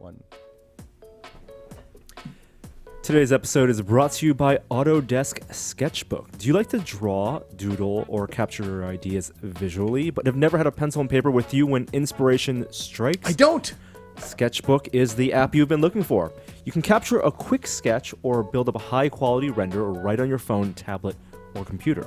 1. Today's episode is brought to you by Autodesk Sketchbook. Do you like to draw, doodle, or capture your ideas visually, but have never had a pencil and paper with you when inspiration strikes? I don't! Sketchbook is the app you've been looking for. You can capture a quick sketch or build up a high-quality render right on your phone, tablet, or computer.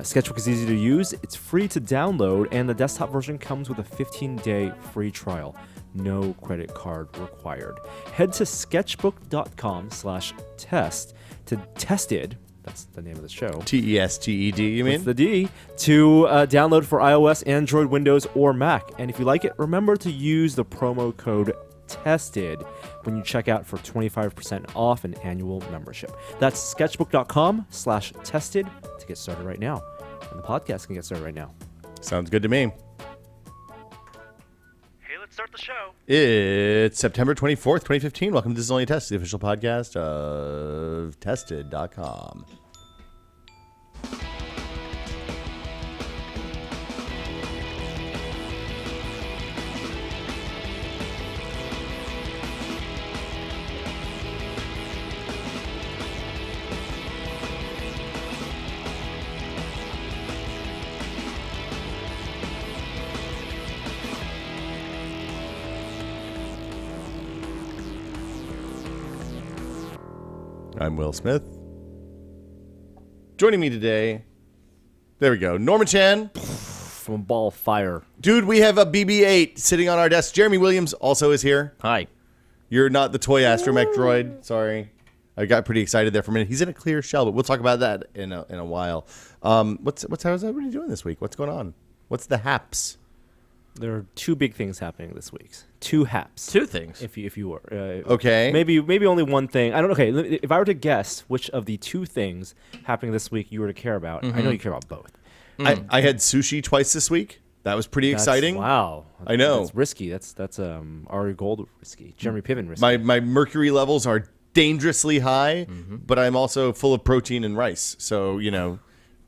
Sketchbook is easy to use, it's free to download, and the desktop version comes with a 15-day free trial. No credit card required. Head to sketchbook.com/test to tested, that's the name of the show. TESTED, you mean? With the D, to download for iOS, Android, Windows, or Mac. And if you like it, remember to use the promo code TESTED when you check out for 25% off an annual membership. That's sketchbook.com/tested to get started right now. And the podcast can get started right now. Sounds good to me. Start the show. It's September 24th, 2015. Welcome to This Is Only a Test, the official podcast of Tested.com. I'm Will Smith. Joining me today, there we go, Norman Chan. From a ball of fire. Dude, we have a BB-8 sitting on our desk. Jeremy Williams also is here. Hi. You're not the toy astromech droid. Sorry. I got pretty excited there for a minute. He's in a clear shell, but we'll talk about that in a while. How's everybody doing this week? What's going on? What's the haps? There are two big things happening this week. Two haps. Two things. If you were. Okay. Maybe only one thing. I don't know. Okay, if I were to guess which of the two things happening this week you were to care about, I know you care about both. I had sushi twice this week. That was pretty exciting. Wow. I know. That's risky. That's Ari Gold risky. Jeremy Piven risky. My mercury levels are dangerously high, but I'm also full of protein and rice. So,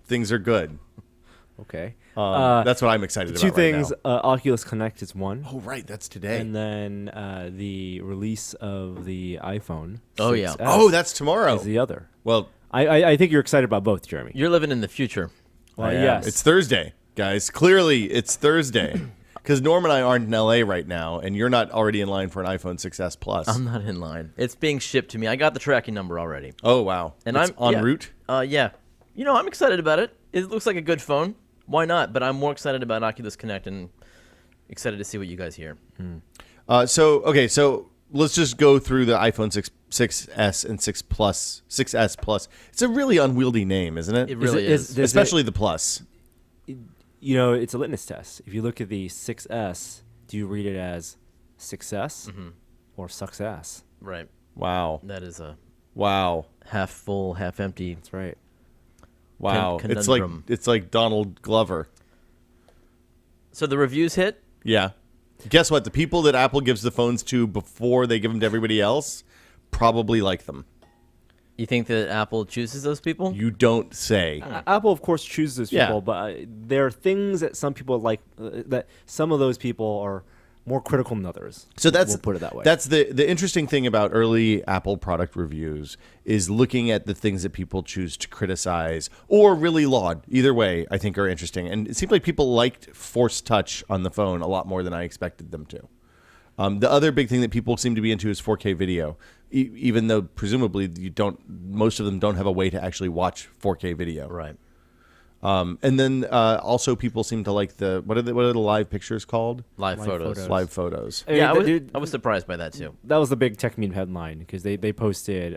things are good. Okay. That's what I'm excited about. Two things. Right now. Oculus Connect is one. Oh, right. That's today. And then the release of the iPhone. Oh, yeah. 6S Oh, that's tomorrow. is the other. Well, I think you're excited about both, Jeremy. You're living in the future. Well, yeah, yes. it's Thursday, guys. Clearly, it's Thursday. Because Norm and I aren't in L.A. right now, and you're not already in line for an iPhone 6S Plus. I'm not in line. It's being shipped to me. I got the tracking number already. Oh, wow. And it's I'm en route? Yeah. I'm excited about it. It looks like a good phone. Why not? But I'm more excited about Oculus Connect and excited to see what you guys hear. So let's just go through the iPhone 6S and 6S Plus. It's a really unwieldy name, isn't it? It really is. Especially the Plus. It's a litmus test. If you look at the 6S, do you read it as success or success? Right. Wow. That is a Wow. half full, half empty. That's right. Wow. Conundrum. It's like Donald Glover. So the reviews hit? Yeah. Guess what? The people that Apple gives the phones to before they give them to everybody else probably like them. You think that Apple chooses those people? You don't say. Apple, of course, chooses Yeah. people, but there are things that some people like that some of those people are more critical than others. So we'll put it that way. That's the interesting thing about early Apple product reviews is looking at the things that people choose to criticize or really laud. Either way, I think are interesting. And it seems like people liked Force Touch on the phone a lot more than I expected them to. The other big thing that people seem to be into is 4K video, even though presumably most of them don't have a way to actually watch 4K video. Right. And then also people seem to like what are the live pictures called? Live photos. Live photos. I mean, Yeah, dude, I was surprised by that too. that was the big tech meme headline because they posted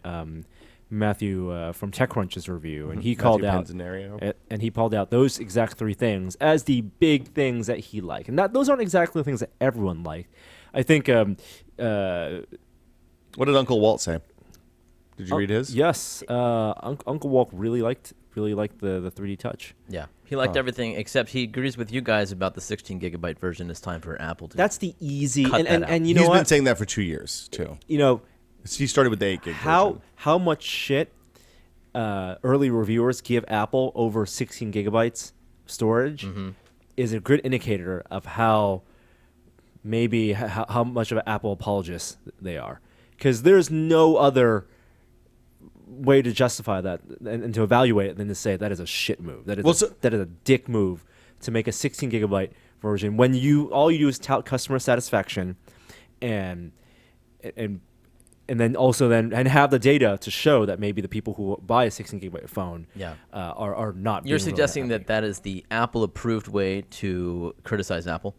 Matthew from TechCrunch's review, and he called out and he called out those exact three things as the big things that he liked, and those aren't exactly the things that everyone liked. I think. What did Uncle Walt say? Did you read his? Yes, Uncle Walt really liked the 3D Touch. Yeah, he liked everything except he agrees with you guys about the 16 gigabyte version. It's time for Apple to. That's the easy cut that out. and you know He's what? been saying that for 2 years too. He started with the 8 gig version. How much shit early reviewers give Apple over 16 gigabytes storage is a good indicator of how maybe how much of an Apple apologist they are, because there's no other way to justify that and to evaluate it than to say that is a shit move. That is that is a dick move to make a 16 gigabyte version when all you do is tout customer satisfaction, and then also have the data to show that maybe the people who buy a 16 gigabyte phone are not. You're being suggesting really happy. that is the Apple approved way to criticize Apple?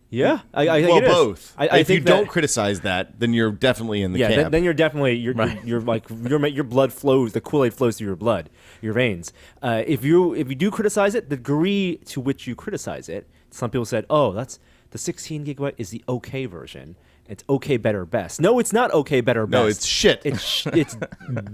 Yeah, I think well, it is. both. I If you think don't criticize that, then you're definitely in the camp. then you're definitely Right. you're like your blood flows, the Kool-Aid flows through your blood, your veins. If you do criticize it, the degree to which you criticize it, some people said, oh, that's the 16 gigabyte is the okay version. It's okay, better, best. No, it's not okay, better, best. No, it's shit. It's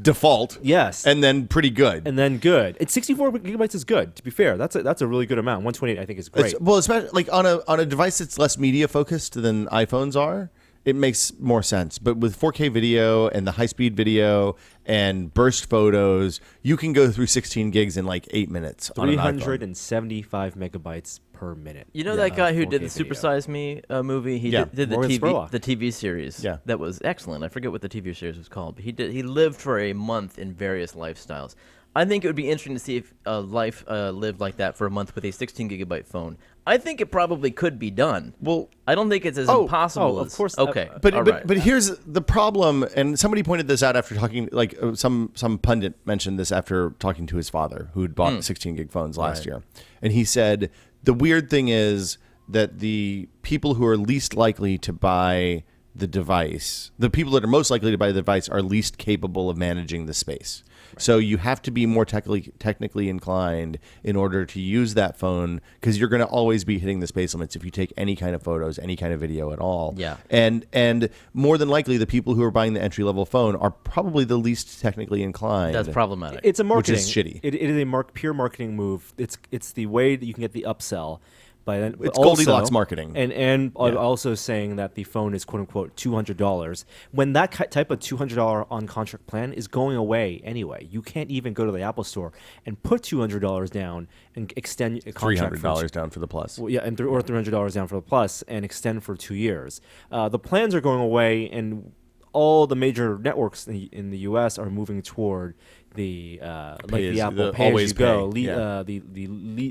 Default. yes, And then pretty good. and then good. It's 64 gigabytes is good. To be fair, that's a really good amount. 128 I think is great. Well, especially like on a device that's less media focused than iPhones are, it makes more sense. But with 4K video and the high-speed video and burst photos, you can go through 16 gigs in like 8 minutes on an iPhone. 375 megabytes per minute. You know that guy who 4K did the video. Super Size Me movie? He Yeah. did the Morgan TV Spurlock. the TV series. Yeah. That was excellent. I forget what the TV series was called, but he lived for a month in various lifestyles. I think it would be interesting to see if life lived like that for a month with a 16 gigabyte phone. I think it probably could be done. Well, I don't think it's as Oh, impossible of as course, Okay, But all right. here's the problem, and somebody pointed this out after talking. Like some pundit mentioned this after talking to his father, who had bought 16 gig phones last year, and he said the weird thing is that the people who are least likely to buy the device, the people that are most likely to buy the device, are least capable of managing the space. So you have to be more technically inclined in order to use that phone, because you're going to always be hitting the space limits if you take any kind of photos, any kind of video at all. Yeah. And more than likely, the people who are buying the entry level phone are probably the least technically inclined. That's problematic. It's a marketing. Which is shitty. It is a pure marketing move. It's the way that you can get the upsell. But then, It's also- Goldilocks marketing. And also saying that the phone is quote unquote $200 when that type of $200 on contract plan is going away anyway. You can't even go to the Apple Store and put $200 down and extend a contract $300 down for the Plus. Well, yeah, and or $300 down for the Plus and extend for 2 years. The plans are going away, and all the major networks in the U.S. are moving toward the like the Apple pay as you go,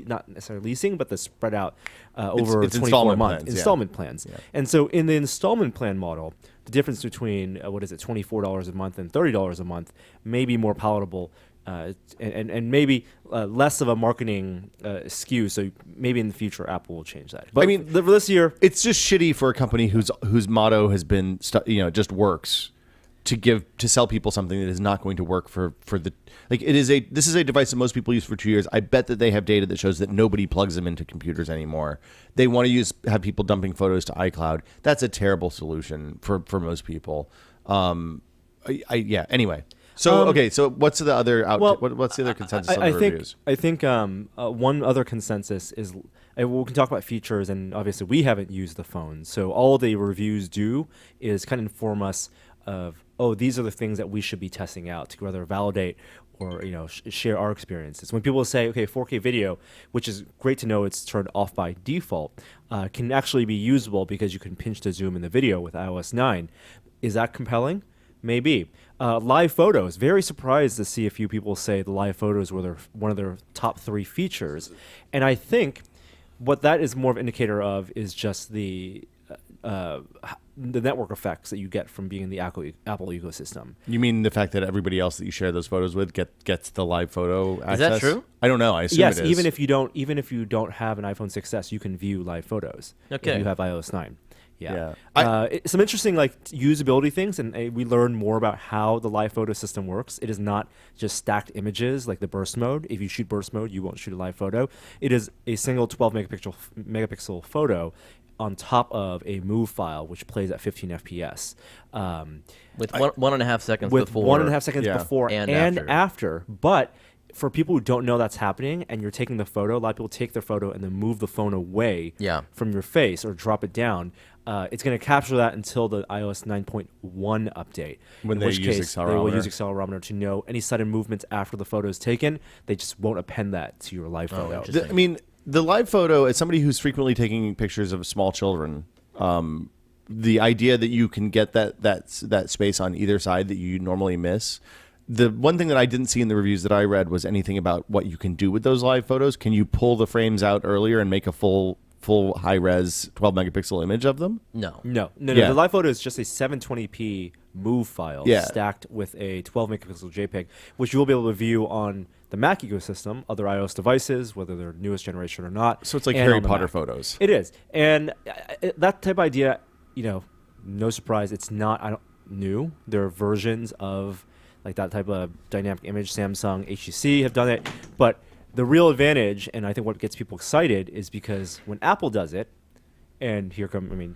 not necessarily leasing, but the spread out over it's 24 installment months plans, installment plans. Yeah. And so in the installment plan model, the difference between $24 a month and $30 a month may be more palatable. And maybe less of a marketing skew. So maybe in the future, Apple will change that. But I mean, for this year, it's just shitty for a company whose motto has been just works to sell people something that is not going to work for the like. This is a device that most people use for 2 years. I bet that they have data that shows that nobody plugs them into computers anymore. They want to have people dumping photos to iCloud. That's a terrible solution for most people. Anyway. So so what's the other what's the other consensus on the reviews? I think one other consensus is we can talk about features, and obviously we haven't used the phone, so all the reviews do is kind of inform us of these are the things that we should be testing out to rather validate or share our experiences. When people say 4K video, which is great to know it's turned off by default, can actually be usable because you can pinch to zoom in the video with iOS 9. Is that compelling? Maybe. Live photos. Very surprised to see a few people say the live photos were one of their top 3 features. And I think what that is more of an indicator of is just the network effects that you get from being in the Apple ecosystem. You mean the fact that everybody else that you share those photos with gets the live photo access? Is that true? I don't know. I assume Yes, it is. even if you don't have an iPhone 6s, you can view live photos. Okay. If you have iOS 9. Yeah. Some interesting usability things, and we learn more about how the live photo system works. It is not just stacked images like the burst mode. If you shoot burst mode, you won't shoot a live photo. It is a single 12 megapixel photo on top of a move file, which plays at 15 FPS. With 1.5 seconds With before. 1.5 seconds before and after. But for people who don't know that's happening and you're taking the photo, a lot of people take their photo and then move the phone away from your face or drop it down. It's going to capture that until the iOS 9.1 update. When in which use case, they accelerometer. will use accelerometer to know any sudden movements after the photo is taken. They just won't append that to your live photo. interesting. I mean, the live photo, as somebody who's frequently taking pictures of small children, The idea that you can get that space on either side that you normally miss. The one thing that I didn't see in the reviews that I read was anything about what you can do with those live photos. Can you pull the frames out earlier and make a full high res 12 megapixel image of them? No. No. Yeah. The live photo is just a 720p move file stacked with a 12 megapixel JPEG, which you will be able to view on the Mac ecosystem, other iOS devices, whether they're newest generation or not. So it's like and Harry on the Potter Mac. photos. It is, and that type of idea, no surprise, it's not new. There are versions of like that type of dynamic image. Samsung, HTC have done it, but the real advantage, and I think what gets people excited, is because when Apple does it, and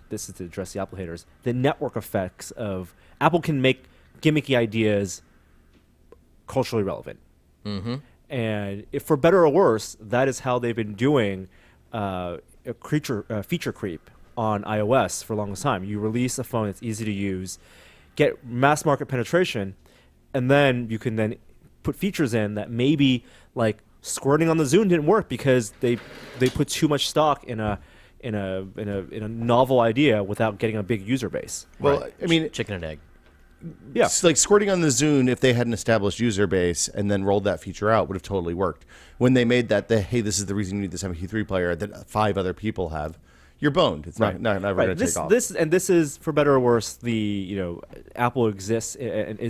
this is to address the Apple haters, the network effects of Apple can make gimmicky ideas culturally relevant. Mm-hmm. And if for better or worse, that is how they've been doing feature creep on iOS for the longest time. You release a phone that's easy to use, get mass market penetration, and then you can then put features in that maybe like squirting on the Zoom didn't work because they put too much stock in a novel idea without getting a big user base. Well, Right. I mean, Chicken and egg. Yeah. it's like squirting on the Zune, if they had an established user base and then rolled that feature out, would have totally worked. When they made that, hey, this is the reason you need this MP3 player that 5 other people have, you're boned. It's not never going to take off. This is for better or worse. Apple exists and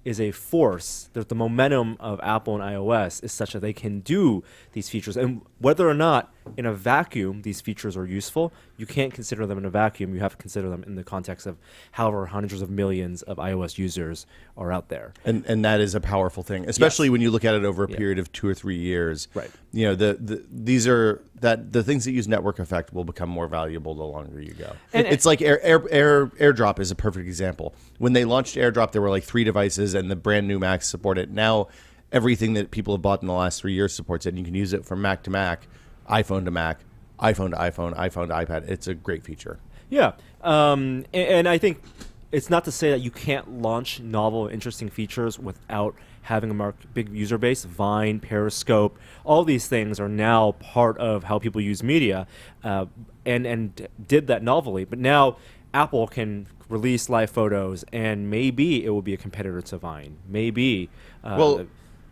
is a force. The momentum of Apple and iOS is such that they can do these features, and whether or not in a vacuum these features are useful, you can't consider them in a vacuum. You have to consider them in the context of however hundreds of millions of iOS users are out there. And that is a powerful thing, especially when you look at it over a period of 2 or 3 years. Right. The things that use network effect will become more valuable the longer you go. And it's like AirDrop is a perfect example. When they launched AirDrop, there were like 3 devices, and the brand new Macs support it. Now, everything that people have bought in the last 3 years supports it. And you can use it from Mac to Mac, iPhone to Mac, iPhone to iPhone, iPhone to iPad. It's a great feature. Yeah, and I think it's not to say that you can't launch novel, interesting features without having a big user base. Vine, Periscope, all these things are now part of how people use media, and did that novelly. But now Apple can release live photos, and maybe it will be a competitor to Vine. Maybe.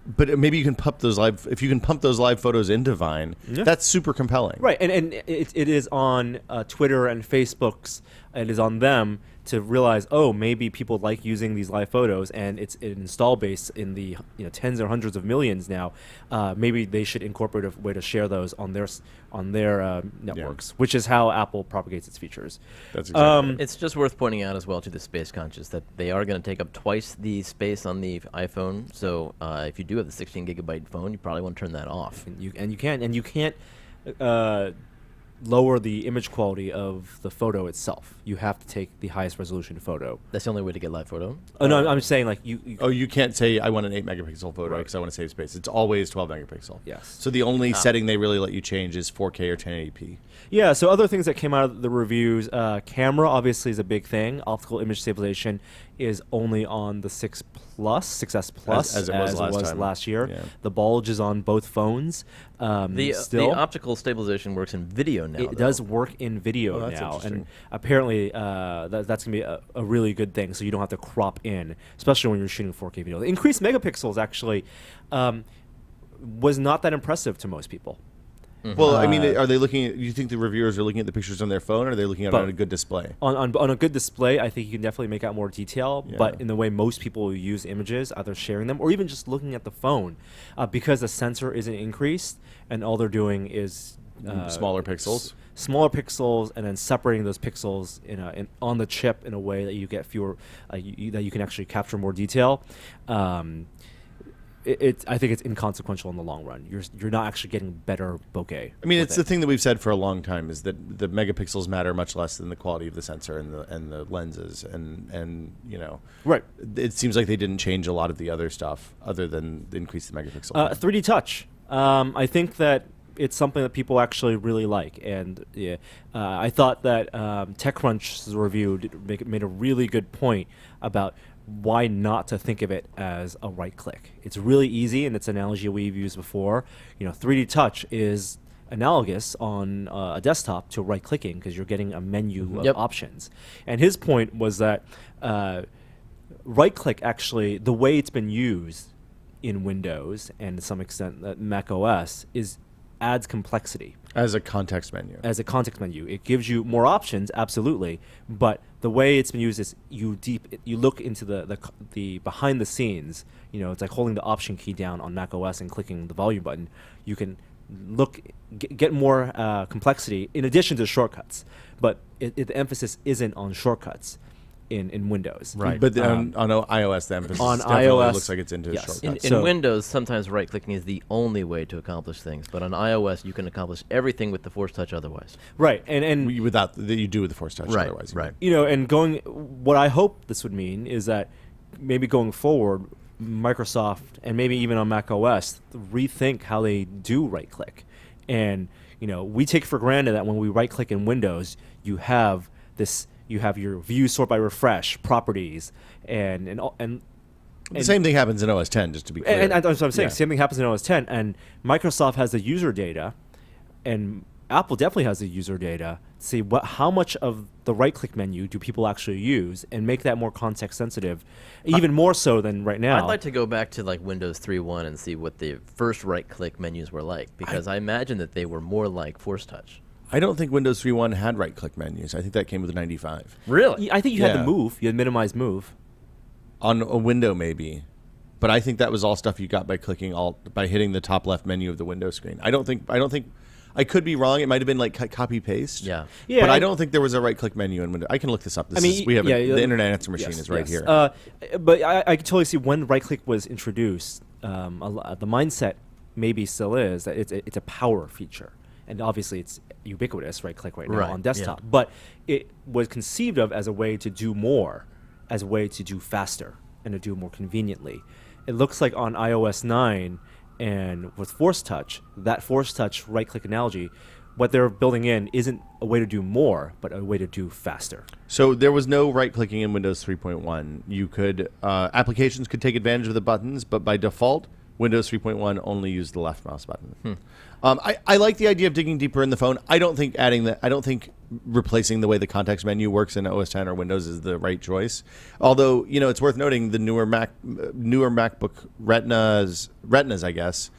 But maybe you can pump those live. If you can pump those live photos into Vine, that's super compelling. Right, and it is on Twitter and Facebook's. It is on them to realize, maybe people like using these live photos, and it's an install base in the tens or hundreds of millions now. Maybe they should incorporate a way to share those on their networks, which is how Apple propagates its features. That's exactly. It's just worth pointing out as well to the space conscious that they are going to take up twice the space on the iPhone. So if you do have the 16 gigabyte phone, you probably want to turn that off. And you can't lower the image quality of the photo itself. You have to take the highest resolution photo. That's the only way to get live photo. Oh no, I'm saying like you you can't say I want an 8 megapixel photo because I want to save space. It's always 12 megapixel. Yes. So the only setting they really let you change is 4K or 1080p. Yeah, so other things that came out of the reviews, camera obviously is a big thing. Optical image stabilization is only on the 6 Plus, 6S Plus, as it was last year. Yeah. The bulge is on both phones. The optical stabilization works in video now. It does work in video that's now, interesting. and apparently that's going to be a really good thing, so you don't have to crop in, especially when you're shooting 4K video. The increased megapixels actually was not that impressive to most people. Well, I mean, are they looking at? Do you think the reviewers are looking at the pictures on their phone, or are they looking at it on a good display? On a good display, I think you can definitely make out more detail. Yeah. But in the way most people use images, either sharing them or even just looking at the phone, because the sensor isn't increased, and all they're doing is Smaller pixels. Smaller pixels, and then separating those pixels on the chip in a way that you get fewer, that you can actually capture more detail. I think it's inconsequential in the long run. You're not actually getting better bokeh. I mean, it's the thing that we've said for a long time is that the megapixels matter much less than the quality of the sensor and the lenses and Right. It seems like they didn't change a lot of the other stuff other than increase the megapixel. 3D touch. I think that it's something that people actually really like, and I thought that TechCrunch's review made a really good point about why not to think of it as a right click. It's really easy, and it's an analogy we've used before. 3D touch is analogous on a desktop to right-clicking because you're getting a menu of Yep. options. And his point was that right-click actually, the way it's been used in Windows and to some extent Mac OS adds complexity. As a context menu. As a context menu, it gives you more options, absolutely. But the way it's been used is you look into the behind the scenes. It's like holding the Option key down on Mac OS and clicking the volume button. You can get more complexity in addition to shortcuts. But the emphasis isn't on shortcuts in Windows. Right. But on iOS, the emphasis on definitely iOS, looks like it's into yes. shortcuts. In Windows, sometimes right-clicking is the only way to accomplish things, but on iOS, you can accomplish everything with the force touch otherwise. Right, and Without that, you do with the force touch Right, otherwise. right. and what I hope this would mean is that maybe going forward, Microsoft and maybe even on Mac OS rethink how they do right-click. And we take for granted that when we right-click in Windows, you have your view sort by refresh properties and The same thing happens in OS 10, just to be clear. And that's what I'm saying. Yeah. Same thing happens in OS 10, and Microsoft has the user data, and Apple definitely has the user data. To see how much of the right-click menu do people actually use, and make that more context sensitive, even more so than right now. I'd like to go back to like Windows 3.1 and see what the first right-click menus were like, because I imagine that they were more like force touch. I don't think Windows 3.1 had right-click menus. I think that came with 95. Really? I think you had Yeah. the move. You had minimize move. On a window, maybe. But I think that was all stuff you got by by hitting the top left menu of the window screen. I don't think I could be wrong. It might have been like copy paste. Yeah. Yeah, But I and- don't think there was a right-click menu in Windows. I can look this up. We have yeah, the Internet Answer Machine yes, is right yes. here. But I can totally see when right-click was introduced, the mindset maybe still is that it's a power feature. And obviously it's ubiquitous, right-click right now Right, on desktop. yeah. But it was conceived of as a way to do more, as a way to do faster, and to do more conveniently. It looks like on iOS 9 and with Force Touch, that Force Touch right-click analogy, what they're building in isn't a way to do more, but a way to do faster. So there was no right-clicking in Windows 3.1. You could applications could take advantage of the buttons, but by default, Windows 3.1 only used the left mouse button. I like the idea of digging deeper in the phone. I don't think replacing the way the context menu works in OS 10 or Windows is the right choice. Although it's worth noting the newer MacBook Retinas, I guess,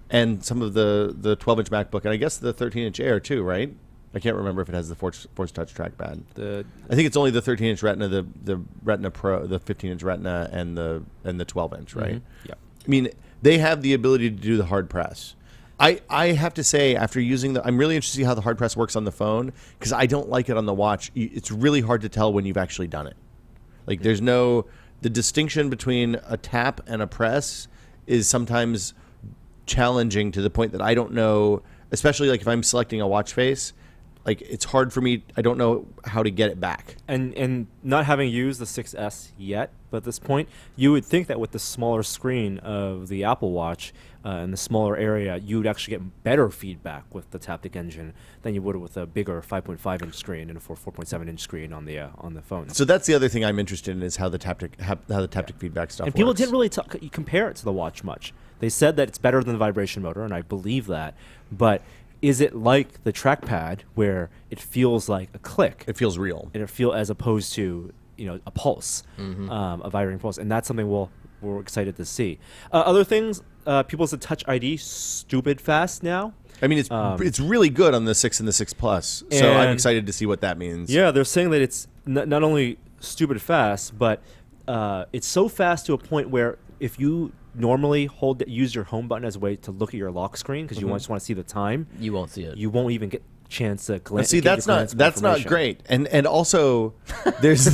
and some of the 12-inch MacBook, and I guess the 13-inch Air too, right? I can't remember if it has the Force Touch trackpad. I think it's only the 13-inch Retina, the Retina Pro, the 15-inch Retina, and the 12-inch, right? Mm-hmm. Yeah. I mean, they have the ability to do the hard press. I have to say, after using I'm really interested to see how the hard press works on the phone, because I don't like it on the watch. It's really hard to tell when you've actually done it. Like, the distinction between a tap and a press is sometimes challenging to the point that I don't know, especially like if I'm selecting a watch face, like it's hard for me. I don't know how to get it back. And not having used the 6S yet, but at this point, you would think that with the smaller screen of the Apple Watch and the smaller area, you would actually get better feedback with the Taptic engine than you would with a bigger 5.5-inch screen and a 4.7-inch screen on the phone. So that's the other thing I'm interested in, is how the taptic feedback stuff And works. people didn't really compare it to the watch much. They said that it's better than the vibration motor, and I believe that. But is it like the trackpad where it feels like a click? It feels real. And it feel as opposed to a pulse, a vibrating pulse, and that's something we're excited to see. Other things, people said Touch ID stupid fast now. I mean, it's really good on the 6 and the 6 Plus. So I'm And- excited to see what that means. Yeah, they're saying that it's not only stupid fast, but it's so fast to a point where if you normally use your home button as a way to look at your lock screen because you just want to see the time, You won't see it. you won't even get a chance to glance. See, that's not great. And also, there's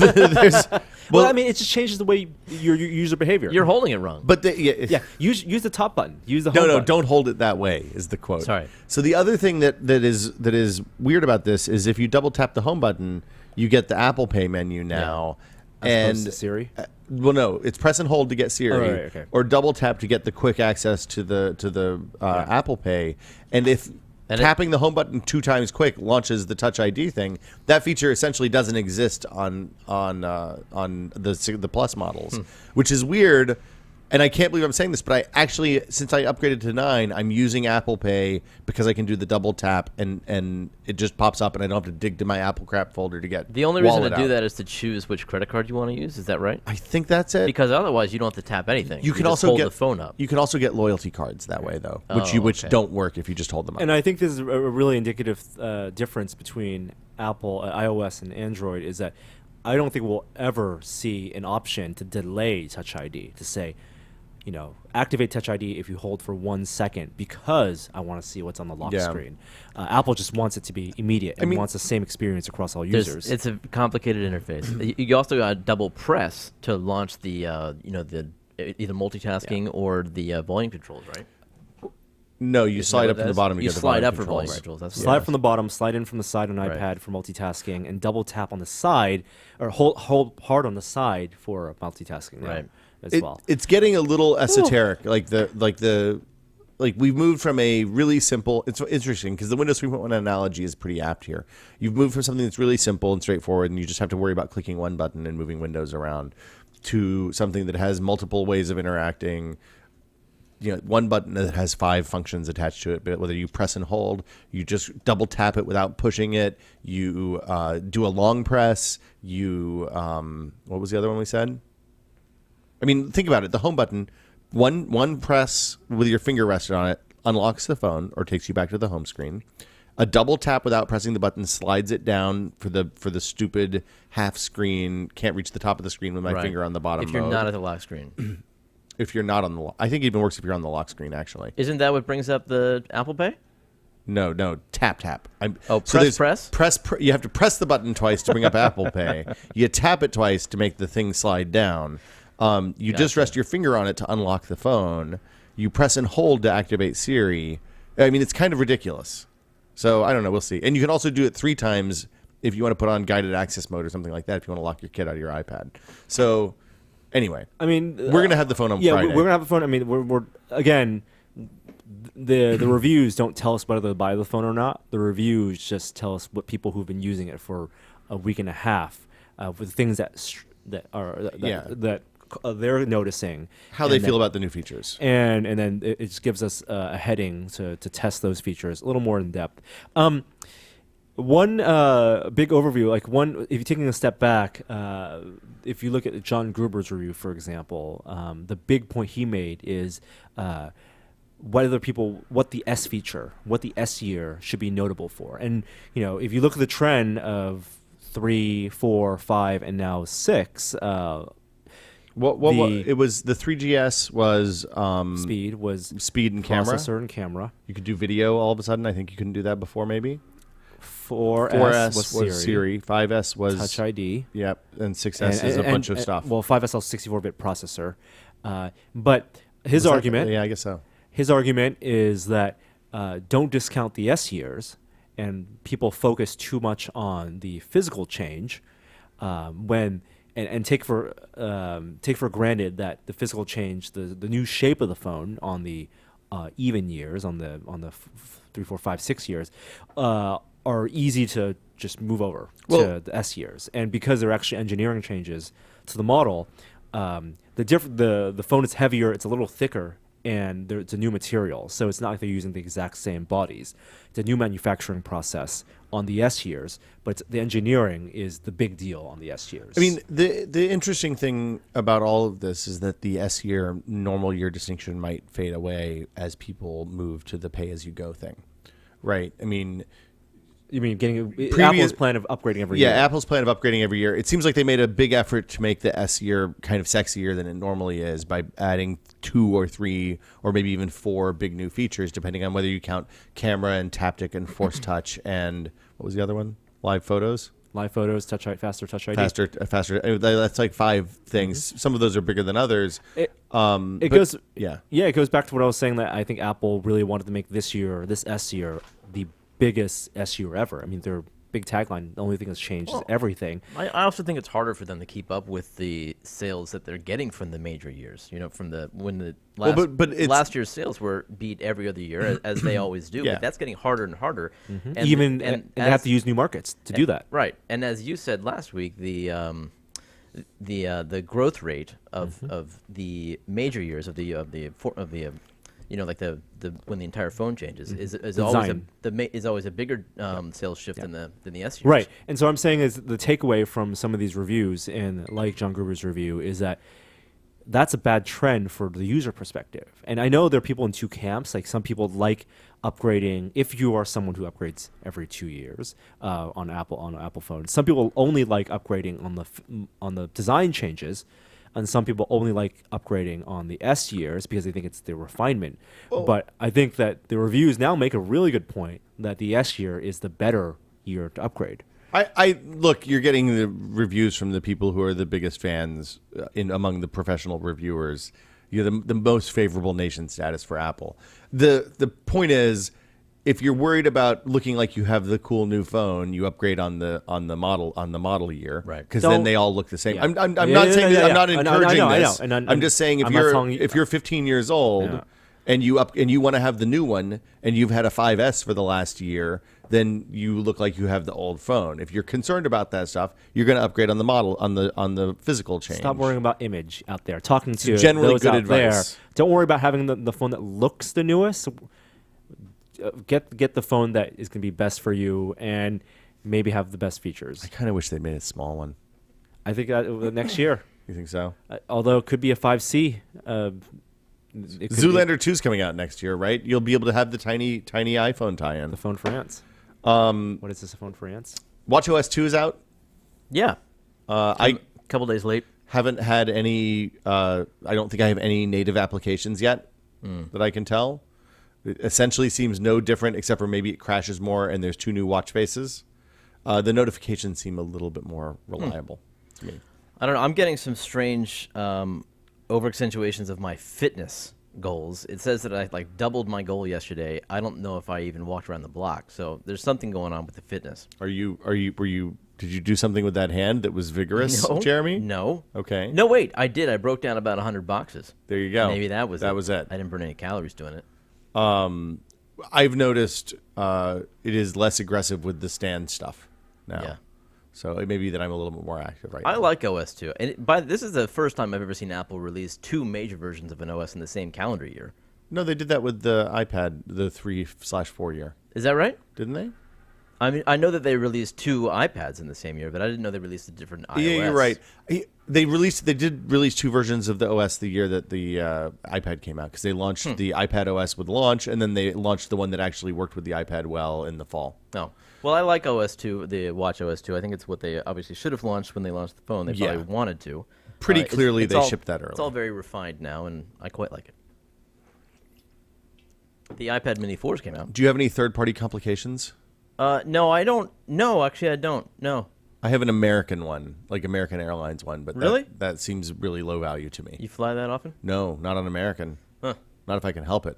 Well, I mean, it just changes the way your user behavior. You're holding it wrong. but yeah, use the top button. Use the home No, button. don't hold it that way, is the quote. Sorry. So the other thing that is weird about this is if you double tap the home button, you get the Apple Pay menu now. As And opposed to Siri? Well, no, it's press and hold to get Siri, Oh, right, okay. or double tap to get the quick access to the Apple Pay. And if And tapping the home button 2 times quick launches the Touch ID thing, that feature essentially doesn't exist on the Plus models, which is weird. And I can't believe I'm saying this, but I actually, since I upgraded to 9, I'm using Apple Pay because I can do the double tap and it just pops up and I don't have to dig to my Apple Crap folder to get The only reason to wallet do out. that is to choose which credit card you want to use. Is that right? I think that's it. Because otherwise, you don't have to tap anything. You can just also hold get the phone up. You can also get loyalty cards that way, though, Oh, which okay. don't work if you just hold them up. And I think this is a really indicative difference between Apple, iOS, and Android is that I don't think we'll ever see an option to delay Touch ID, to say, activate Touch ID if you hold for 1 second because I want to see what's on the lock Yeah. screen. Apple just wants it to be immediate and wants the same experience across all users. It's a complicated interface. You also got to double press to launch the the either multitasking or the volume controls, right? No, you slide up to the bottom. You get the slide volume up for controls. volume controls. That's Slide from the bottom, slide in from the side on Right. iPad for multitasking, and double tap on the side, or hold hard on the side for multitasking now Right. as well. It's getting a little esoteric. Like we've moved from a really simple. It's interesting because the Windows 3.1 analogy is pretty apt here. You've moved from something that's really simple and straightforward, and you just have to worry about clicking one button and moving windows around, to something that has multiple ways of interacting. One button that has 5 functions attached to it, but whether you press and hold, you just double tap it without pushing it, you do a long press, what was the other one we said? I mean, think about it. The home button, one press with your finger rested on it unlocks the phone or takes you back to the home screen. A double tap without pressing the button slides it down for the stupid half screen, can't reach the top of the screen with my Right. finger on the bottom If you're mode. not at the lock screen. If you're not on the I think it even works if you're on the lock screen, actually. Isn't that what brings up the Apple Pay? No, tap. Press? You have to press the button twice to bring up Apple Pay. You tap it twice to make the thing slide down. You just rest your finger on it to unlock the phone. You press and hold to activate Siri. I mean, it's kind of ridiculous. So I don't know. We'll see. And you can also do it 3 times if you want to put on guided access mode or something like that. If you want to lock your kid out of your iPad. So anyway, I mean, we're gonna have the phone on Friday. we're gonna have the phone. I mean, we're again, the reviews don't tell us whether to buy the phone or not. The reviews just tell us what people who've been using it for a week and a half with things that they're noticing, How they feel about the new features. and then it just gives us a heading to test those features a little more in depth. One big overview, if you're taking a step back, if you look at John Gruber's review, for example, the big point he made is what the S feature, what the S year should be notable for. And, if you look at the trend of 3, 4, 5, and now 6, it was the 3GS was speed and camera. processor and camera. You could do video all of a sudden. I think you couldn't do that before, maybe. 4S was Siri. 5S was Touch ID. Yep, and 6S is a bunch of stuff. Well, 5S has 64-bit processor, but his argument, yeah, I guess so. His argument is that don't discount the S years, and people focus too much on the physical change and take for granted that the physical change, the new shape of the phone on the even years, on the 3, 4, 5, 6 years, are easy to just move over to the S years. And because they're actually engineering changes to the model, the phone is heavier, it's a little thicker, and it's a new material. So it's not like they're using the exact same bodies. It's a new manufacturing process on the S years, but the engineering is the big deal on the S years. I mean, the interesting thing about all of this is that the S year, normal year distinction might fade away as people move to the pay-as-you-go thing, right? I mean, you mean Apple's plan of upgrading every year? Yeah, Apple's plan of upgrading every year. It seems like they made a big effort to make the S year kind of sexier than it normally is by adding 2 or 3 or maybe even 4 big new features, depending on whether you count camera and taptic and force touch and what was the other one? Live photos. Live photos, faster touch ID. Faster. That's like 5 things. Some of those are bigger than others. It goes back to what I was saying, that I think Apple really wanted to make this S year, the biggest S year ever. I mean, their big tagline, the only thing that's changed is everything. I also think it's harder for them to keep up with the sales that they're getting from the major years. From last year's sales were beat every other year, as they always do. Yeah. But that's getting harder and harder. And they have to use new markets to do that. Right. And as you said last week, the the growth rate of the major years of the like the when the entire phone changes is always a bigger sales shift than the S years. Right. And so I'm saying is the takeaway from some of these reviews, and like John Gruber's review, is that that's a bad trend for the user perspective. And I know there are people in two camps. Like some people like upgrading. If you are someone who upgrades every 2 years on Apple phones, some people only like upgrading on the design changes, and some people only like upgrading on the S years because they think it's the refinement. But I think that the reviews now make a really good point that the S year is the better year to upgrade. I look, you're getting the reviews from the people who are the biggest fans among the professional reviewers. You're the most favorable nation status for Apple. The point is, if you're worried about looking like you have the cool new phone, you upgrade on the model year, right? Because then they all look the same. Yeah. I'm not saying that. I'm not encouraging this. I know. I'm just saying if you're 15 years old and you want to have the new one and you've had a 5S for the last year, then you look like you have the old phone. If you're concerned about that stuff, you're going to upgrade on the model on the physical change. Stop worrying about image out there. Talking to generally those good out advice. there. Don't worry about having the phone that looks the newest. Get the phone that is going to be best for you and maybe have the best features. I kind of wish they made a small one. I think next year. You think so? Although it could be a 5C. Zoolander 2 is coming out next year, right? You'll be able to have the tiny iPhone tie-in. The phone for ants. What is this, a phone for ants? WatchOS 2 is out. Yeah. A couple days late. Haven't had any. I don't think I have any native applications yet that I can tell. It essentially seems no different, except for maybe it crashes more and there's 2 new watch faces. The notifications seem a little bit more reliable to me. I don't know. I'm getting some strange over-accentuations of my fitness goals. It says that I doubled my goal yesterday. I don't know if I even walked around the block. So there's something going on with the fitness. Were you? Did you do something with that hand that was vigorous, No. Jeremy? No. Okay. No, wait. I did. I broke down about 100 boxes. There you go. Maybe that was it. I didn't burn any calories doing it. I've noticed it is less aggressive with the stand stuff now. Yeah. So it may be that I'm a little bit more active right now. I like OS2. And this is the first time I've ever seen Apple release 2 major versions of an OS in the same calendar year. No, they did that with the iPad, the 3/4 year. Is that right? Didn't they? I mean, I know that they released 2 iPads in the same year, but I didn't know they released a different iOS. Yeah, you're right. They did release 2 versions of the OS the year that the iPad came out, because they launched the iPad OS with launch, and then they launched the one that actually worked with the iPad well in the fall. No. Well, I like OS2, the WatchOS 2. I think it's what they obviously should have launched when they launched the phone. They probably wanted to. Pretty clearly they all, shipped that early. It's all very refined now, and I quite like it. The iPad Mini 4s came out. Do you have any third-party complications? No, I don't. No, actually, I don't. No. I have an American one, like American Airlines one, but Really? that seems really low value to me. You fly that often? No, not on American. Huh. Not if I can help it.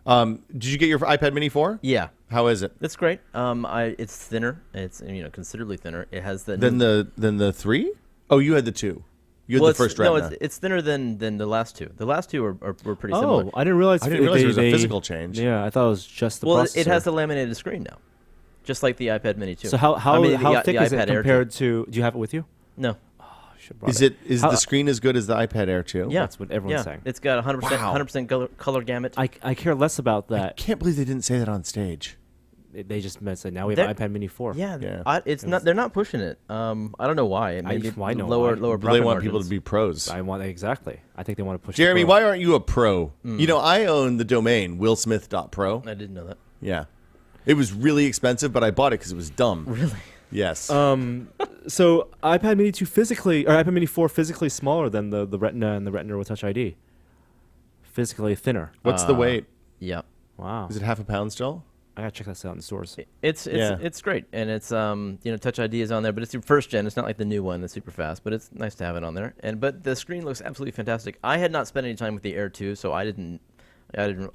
Did you get your iPad Mini 4? Yeah. How is it? It's great. It's thinner. It's considerably thinner. It has the Than the 3? Oh, you had the 2. You had the first Retina. No, it's thinner than the last 2. The last 2 were pretty Oh, similar. I didn't realize. there was a physical change. Yeah, I thought it was just the Well, processor. it has the laminated screen now, just like the iPad Mini 2. So how thick is iPad it Air compared to? Do you have it with you? No. Is the screen as good as the iPad Air 2? Yeah, That's what everyone's saying. It's got 100% color gamut. I care less about I that. can't believe they didn't say that on stage. They just said now we have an iPad Mini 4. Yeah. It's not. They're not pushing it. I don't know why. Maybe I know lower why. lower They profit want people margins. to be pros. I think they want to push. Jeremy, the pro. why aren't you a pro? You know, I own the domain willsmith.pro. I didn't know that. Yeah. It was really expensive, but I bought it because it was dumb. Really? Yes. So iPad Mini 2 physically, or iPad Mini 4 physically smaller than the Retina and the Retina with Touch ID. Physically thinner. What's the weight? Yeah. Wow. Is it half a pound still? I gotta check this out in the stores. It's great, and it's Touch ID is on there, but it's your first gen. It's not like the new one that's super fast, but it's nice to have it on there. But the screen looks absolutely fantastic. I had not spent any time with the Air 2, so I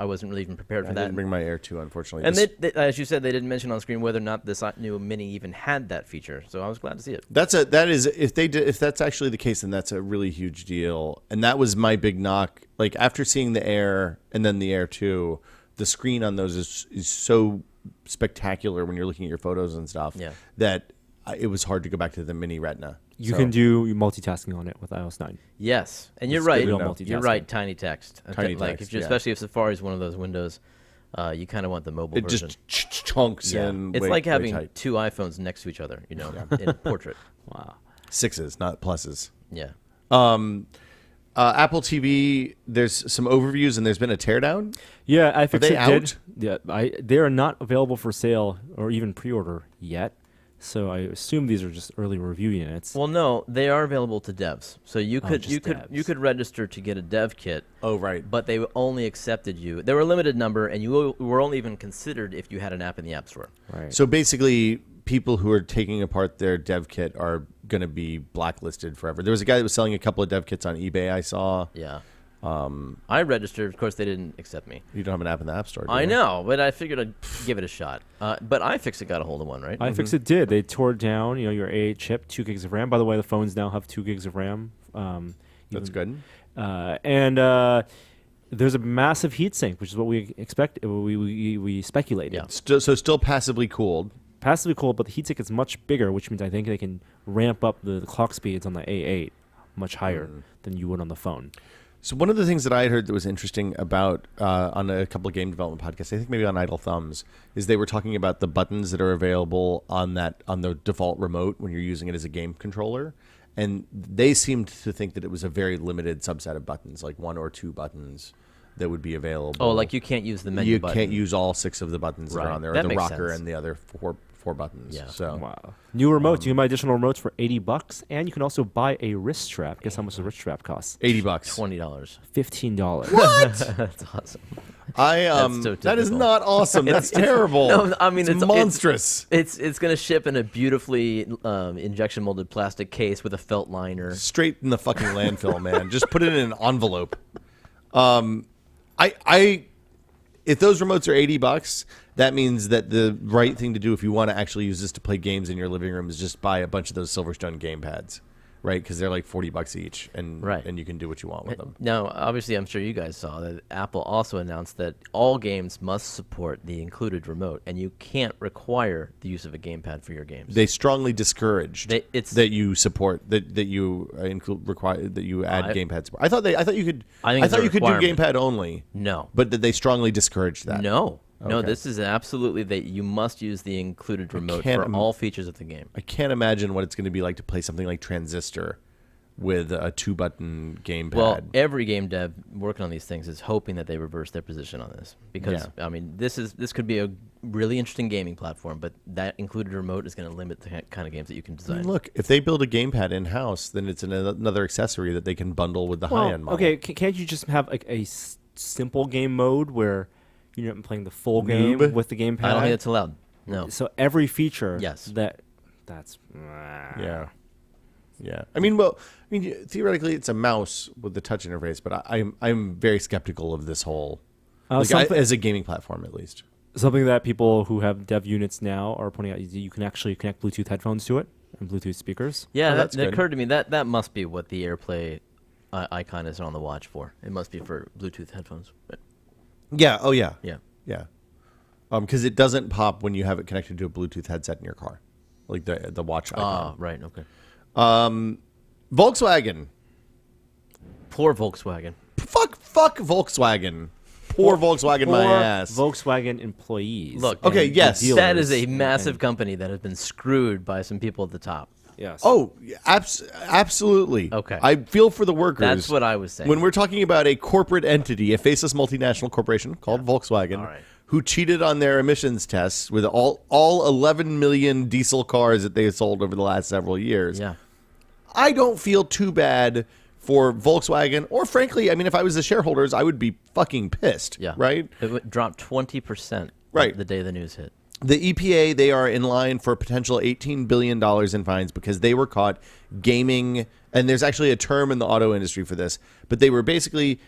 wasn't really even prepared for I that. didn't bring my Air 2, unfortunately. And they, as you said, they didn't mention on screen whether or not this new Mini even had that feature. So I was glad to see it. If that's actually the case, then that's a really huge deal. And that was my big knock. Like after seeing the Air and then the Air 2, the screen on those is so spectacular when you're looking at your photos and stuff. Yeah. That it was hard to go back to the Mini Retina. You So- can do multitasking on it with iOS 9. Yes, and you're It's right. real You're multitasking. right. Tiny text. Tiny like text, if you, yeah. especially if Safari is one of those windows, you kind of want the mobile It version. just chunks yeah. in. It's way- like way having tight. two iPhones next to each other. In portrait. Wow. 6s, not pluses. Yeah. Apple TV, there's some overviews and there's been a teardown. Yeah, I fixed they it. out? Yeah, they are not available for sale or even pre-order yet. So I assume these are just early review units. Well, no, they are available to devs. So you could just you could register to get a dev kit. Oh, right. But they only accepted you. They were a limited number, and you were only even considered if you had an app in the App Store. Right. So basically, people who are taking apart their dev kit are going to be blacklisted forever. There was a guy that was selling a couple of dev kits on eBay, I saw. Yeah. I registered. Of course, they didn't accept me. You don't have an app in the App Store, do I you? know, but I figured I'd give it a shot. But iFixit got a hold of one, right? iFixit did. They tore down, your A8 chip, 2 gigs of RAM. By the way, the phones now have 2 gigs of RAM. That's good. And there's a massive heatsink, which is what we expect. We speculated. Yeah. So still passively cooled. Passively cooled, but the heatsink is much bigger, which means I think they can ramp up the clock speeds on the A8 much higher than you would on the phone. So one of the things that I had heard that was interesting about on a couple of game development podcasts, I think maybe on Idle Thumbs, is they were talking about the buttons that are available on the default remote when you're using it as a game controller, and they seemed to think that it was a very limited subset of buttons, like 1 or 2 buttons that would be available. Oh, like you can't use the menu you button. can't use all 6 of the buttons that Right. are on there, That or the makes rocker sense. and the other four buttons. Yeah. So Wow. New remotes. You can buy additional remotes for $80, and you can also buy a wrist strap. Guess how much the wrist strap costs? $80. $20. $15. That's awesome. That is typical. not awesome. That's terrible. No, I mean it's monstrous. It's going to ship in a beautifully injection molded plastic case with a felt liner. Straight in the fucking landfill, man. Just put it in an envelope. If those remotes are $80, that means that the right thing to do if you want to actually use this to play games in your living room is just buy a bunch of those Silverstone gamepads, right? Because they're like $40 each, and Right. and you can do what you want with them. Now, obviously, I'm sure you guys saw that Apple also announced that all games must support the included remote, and you can't require the use of a gamepad for your games. They strongly discouraged It's- that you support that you require that you add gamepad support. I thought you could. I think it's a you could do requirement. gamepad only. No. But that they strongly discouraged that. No, Okay. this is absolutely that you must use the included remote can't for all features of the game. I can't imagine what it's going to be like to play something like Transistor with a 2-button gamepad. Well, every game dev working on these things is hoping that they reverse their position on this because Yeah. I mean this could be a really interesting gaming platform, but that included remote is going to limit the kind of games that you can I design. mean, look, if they build a gamepad in house, then it's another accessory that they can bundle with the high-end model. okay, can't you just have like a simple game mode where you're not playing the full game Noob? with the gamepad? I don't think it's allowed. No. So every feature Yes. that's Yeah. Yeah. Theoretically, it's a mouse with the touch interface, but I'm very skeptical of this whole, as a gaming platform at least. Something that people who have dev units now are pointing out is you can actually connect Bluetooth headphones to it and Bluetooth speakers. Yeah, that's that good. occurred to me. That must be what the AirPlay icon is on the watch for. It must be for Bluetooth headphones. But Yeah. Oh, yeah. yeah. Yeah. Because it doesn't pop when you have it connected to a Bluetooth headset in your car, like the watch icon. Right. Okay. Volkswagen. Poor Volkswagen. Fuck Volkswagen. Poor Volkswagen, my Or ass. Volkswagen employees. Look, Okay, and yes. the That is a dealers massive and- company that has been screwed by some people at the top. Yes. Oh, absolutely. Okay. I feel for the workers. That's what I was saying. When we're talking about a corporate entity, a faceless multinational corporation called Volkswagen, All right. who cheated on their emissions tests with all 11 million diesel cars that they sold over the last several years. Yeah. I don't feel too bad for Volkswagen, or frankly, I mean, if I was the shareholders, I would be fucking pissed. Yeah. Right? It dropped 20%. Right. The day the news hit. The EPA, they are in line for a potential $18 billion in fines because they were caught gaming, and there's actually a term in the auto industry for this, but they were basically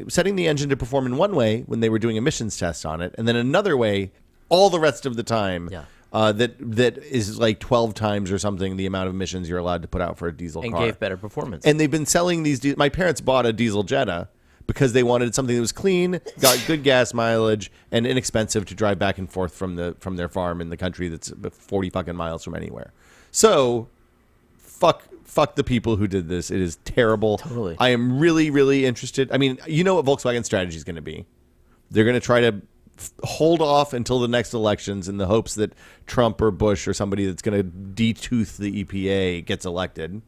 setting the engine to perform in one way when they were doing emissions tests on it, and then another way all the rest of the time. Yeah. That is like 12 times or something the amount of emissions you're allowed to put out for a diesel And car. gave better performance. And they've been selling these. My parents bought a diesel Jetta because they wanted something that was clean, got good gas mileage, and inexpensive to drive back and forth from their farm in the country that's 40 fucking miles from anywhere. So fuck the people who did this. It is terrible. Totally. I am really, really interested. I mean, you know what Volkswagen's strategy is going to be. They're going to try to hold off until the next elections in the hopes that Trump or Bush or somebody that's going to detooth the EPA gets elected.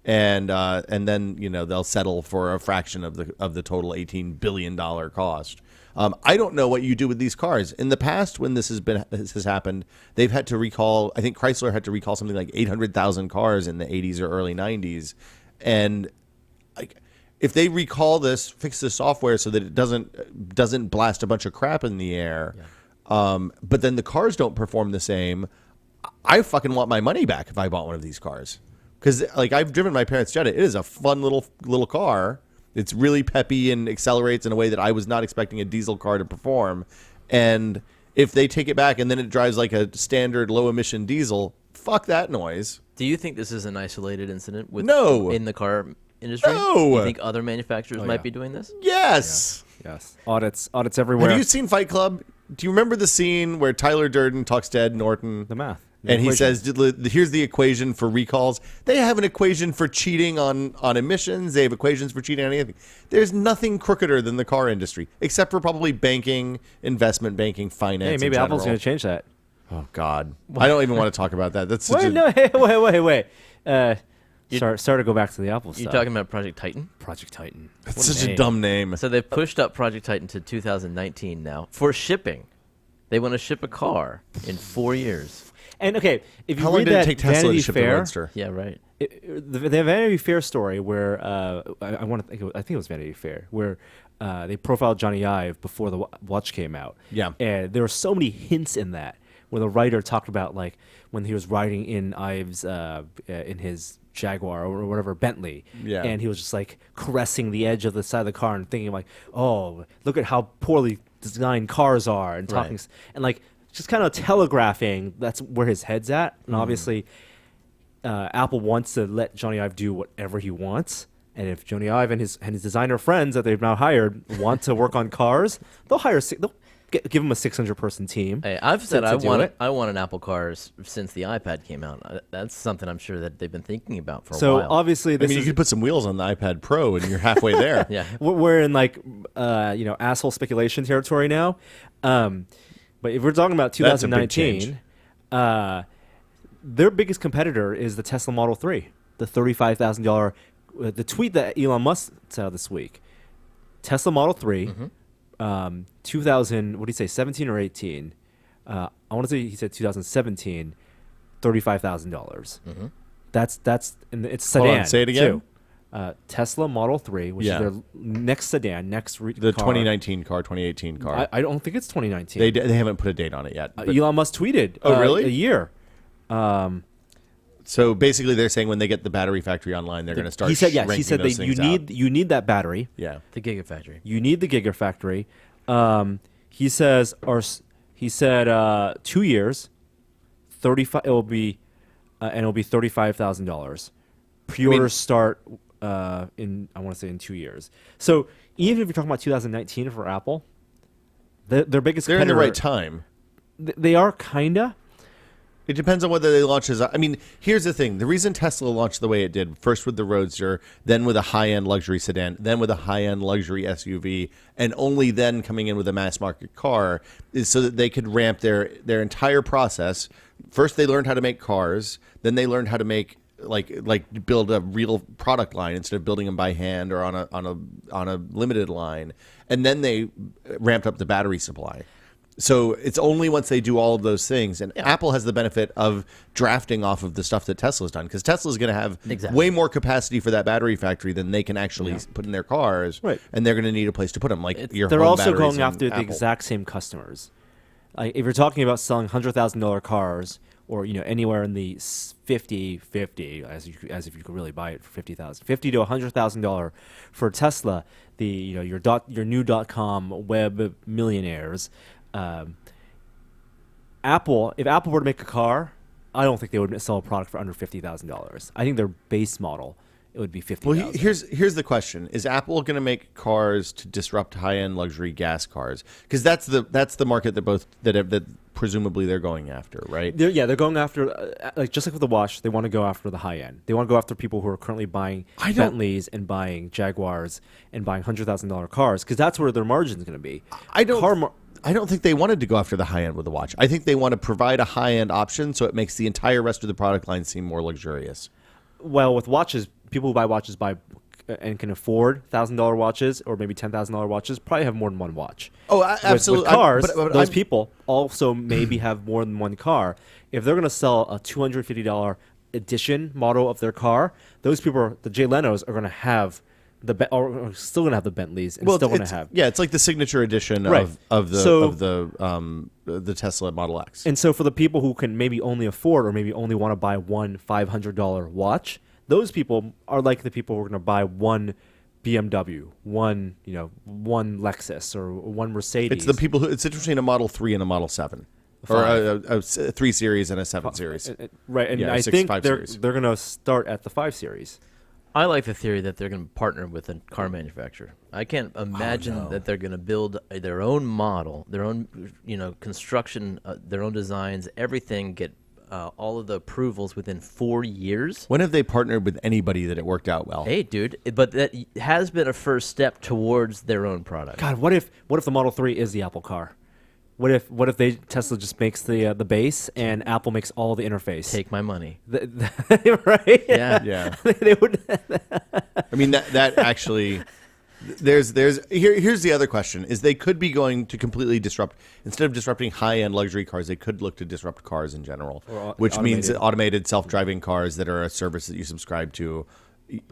And then they'll settle for a fraction of the total $18 billion cost. I don't know what you do with these cars. In the past, when this has happened, they've had to recall. I think Chrysler had to recall something like 800,000 cars in the 80s or early 90s, and if they recall this, fix the software so that it doesn't blast a bunch of crap in the air, but then the cars don't perform the same, I fucking want my money back if I bought one of these cars. Because I've driven my parents' Jetta. It is a fun little car. It's really peppy and accelerates in a way that I was not expecting a diesel car to perform. And if they take it back and then it drives like a standard low emission diesel, fuck that noise. Do you think this is an isolated incident in the car industry? No. Do you think other manufacturers might be doing this? Yes. Yes. Audits everywhere. Have you seen Fight Club? Do you remember the scene where Tyler Durden talks to Ed Norton? The math. And he says, here's the equation for recalls. They have an equation for cheating on emissions. They have equations for cheating on anything. There's nothing crookeder than the car industry, except for probably banking, investment banking, finance. Hey, maybe Apple's going to change that. Oh, God. I don't even want to talk about that. That's such wait. Sorry to go back to the Apple stuff. You're talking about Project Titan? Project Titan. That's such a dumb name. So they've pushed up Project Titan to 2019 now for shipping. They want to ship a car in 4 years. And okay, if you How long read did that it take Tesla Vanity to ship the Fair, Roadster? Yeah, right. The Vanity Fair story where I think it was Vanity Fair where they profiled Johnny Ive before the watch came out. Yeah, and there were so many hints in that where the writer talked about like when he was riding in Ive's in his Jaguar or whatever Bentley, and he was just like caressing the edge of the side of the car and thinking like, oh, look at how poorly designed cars are, and talking and like. Just kind of telegraphing that's where his head's at. And obviously, Apple wants to let Johnny Ive do whatever he wants. And if Johnny Ive and his designer friends that they've now hired want to work on cars, they'll give him a 600-person team. Hey, I've said I want an Apple car since the iPad came out. That's something I'm sure that they've been thinking about for a while. So obviously, you could put some wheels on the iPad Pro and you're halfway there. Yeah, we're in like asshole speculation territory now. But if we're talking about 2019, their biggest competitor is the Tesla Model 3, the $35,000. The tweet that Elon Musk sent out this week, Tesla Model 3, 2000, what did he say, 17 or 18? I want to say he said 2017, $35,000. That's and it's sedan. Hold on, say it again. Too. Tesla Model 3, which is their next sedan, the car. 2019 car, 2018 car. I don't think it's 2019. They haven't put a date on it yet. Elon Musk tweeted. Oh, really? A year. So basically, they're saying when they get the battery factory online, they're going to start. He said, He said that you need that battery. Yeah, the Gigafactory. You need the Gigafactory. He said 2 years, 35. It'll be $35,000. Pre-orders start I want to say in 2 years. So even if you're talking about 2019 for Apple, their biggest they're competitor, in the right time. They are kinda. It depends on whether they launch as. I mean, here's the thing: the reason Tesla launched the way it did, first with the Roadster, then with a high-end luxury sedan, then with a high-end luxury SUV, and only then coming in with a mass-market car, is so that they could ramp their entire process. First, they learned how to make cars. Then they learned how to make like build a real product line instead of building them by hand or on a limited line, and then they ramped up the battery supply. So it's only once they do all of those things, and Apple has the benefit of drafting off of the stuff that Tesla's done, because Tesla's going to have way more capacity for that battery factory than they can actually put in their cars, and they're going to need a place to put them. They're also going after the exact same customers. Like if you're talking about selling $100,000 cars, or anywhere in the 50 as if you could really buy it for $50,000 to $100,000 for Tesla, your new .com web millionaires. Apple, if Apple were to make a car, I don't think they would sell a product for under $50,000. I think their base model it would be 50. Well, here's the question: is Apple going to make cars to disrupt high-end luxury gas cars? Because that's the market that presumably they're going after, right? They're going after just like with the watch. They want to go after the high end. They want to go after people who are currently buying Bentleys and buying Jaguars and buying $100,000 cars, because that's where their margin is going to be. I don't think they wanted to go after the high end with the watch. I think they want to provide a high end option so it makes the entire rest of the product line seem more luxurious. Well, with watches, people who buy watches buy and can afford $1,000 watches or maybe $10,000 watches probably have more than one watch. Oh, absolutely. With cars, those people also maybe have more than one car. If they're going to sell a $250 edition model of their car, those people, the Jay Lenos, are going to have are still going to have the Bentleys and still going to have. Yeah, it's like the signature edition of the Tesla Model X. And so for the people who can maybe only afford or maybe only want to buy one $500 watch, those people are like the people who are going to buy one BMW, one Lexus or one Mercedes. It's the people it's between a Model 3 and a Model 7. Or a 3 Series and a 7 Series. Right, and I think they're going to start at the 5 Series. I like the theory that they're going to partner with a car manufacturer. I can't imagine that they're going to build their own model, their own construction, their own designs, everything, get all of the approvals within 4 years. When have they partnered with anybody that it worked out well? Hey, dude, but that has been a first step towards their own product. God, what if the Model 3 is the Apple car? What if Tesla just makes the base and Apple makes all the interface? Take my money. Right? Yeah. They would. I mean that actually. Here's the other question: is they could be going to completely disrupt, instead of disrupting high-end luxury cars, they could look to disrupt cars in general, which means automated self-driving cars that are a service that you subscribe to.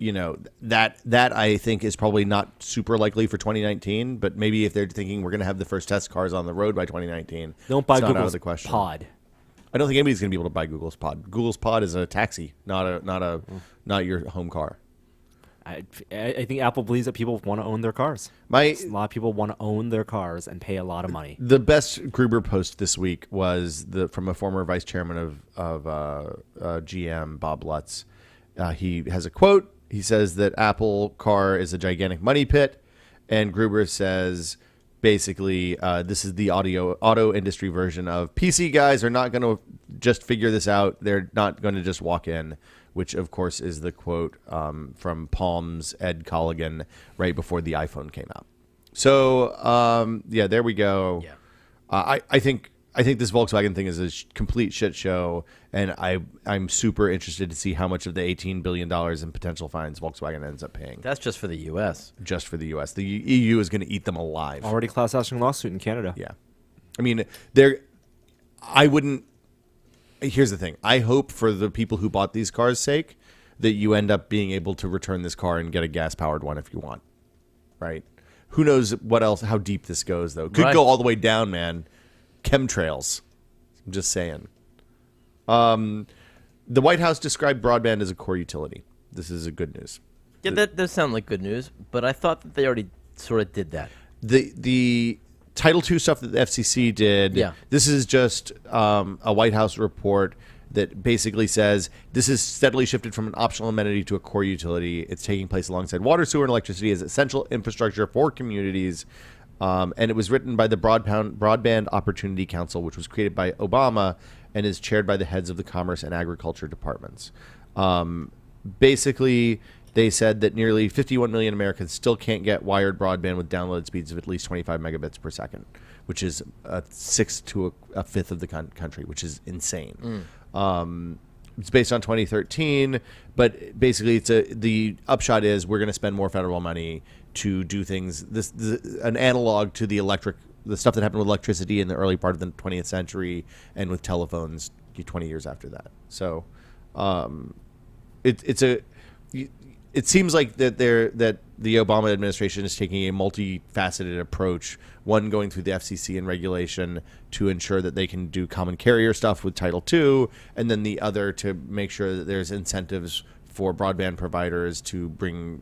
That I think is probably not super likely for 2019, but maybe if they're thinking we're going to have the first test cars on the road by 2019, don't buy it's not Google's out of the question. Pod. I don't think anybody's going to be able to buy Google's Pod. Google's Pod is a taxi, not your home car. I think Apple believes that people want to own their cars. A lot of people want to own their cars and pay a lot of money. The best Gruber post this week was from a former vice chairman of GM, Bob Lutz. He has a quote. He says that Apple car is a gigantic money pit, and Gruber says basically this is the auto industry version of PC guys are not going to just figure this out. They're not going to just walk in, which of course is the quote from Palm's Ed Colligan right before the iPhone came out. So there we go. Yeah. I think this Volkswagen thing is a complete shit show, and I'm super interested to see how much of the $18 billion in potential fines Volkswagen ends up paying. That's just for the U.S. Just for the U.S. The EU is going to eat them alive. Already class action lawsuit in Canada. Yeah. I mean, here's the thing. I hope for the people who bought these cars' sake that you end up being able to return this car and get a gas-powered one if you want, right? Who knows what else, how deep this goes, though. Could go all the way down, man. Chemtrails. I'm just saying. The White House described broadband as a core utility. This is a good news. Yeah, that does sound like good news, but I thought that they already sort of did that. The Title II stuff that the FCC did, this is just a White House report that basically says this is steadily shifted from an optional amenity to a core utility. It's taking place alongside water, sewer, and electricity as essential infrastructure for communities. And it was written by the Broadband Opportunity Council, which was created by Obama and is chaired by the heads of the Commerce and Agriculture departments. Basically, they said that nearly 51 million Americans still can't get wired broadband with download speeds of at least 25 megabits per second, which is a sixth to a fifth of the country, which is insane. It's based on 2013, but basically the upshot is we're going to spend more federal money to do things. An analog to the stuff that happened with electricity in the early part of the 20th century and with telephones 20 years after that. So it seems like that the Obama administration is taking a multifaceted approach, one going through the FCC and regulation to ensure that they can do common carrier stuff with Title II, and then the other to make sure that there's incentives for broadband providers to bring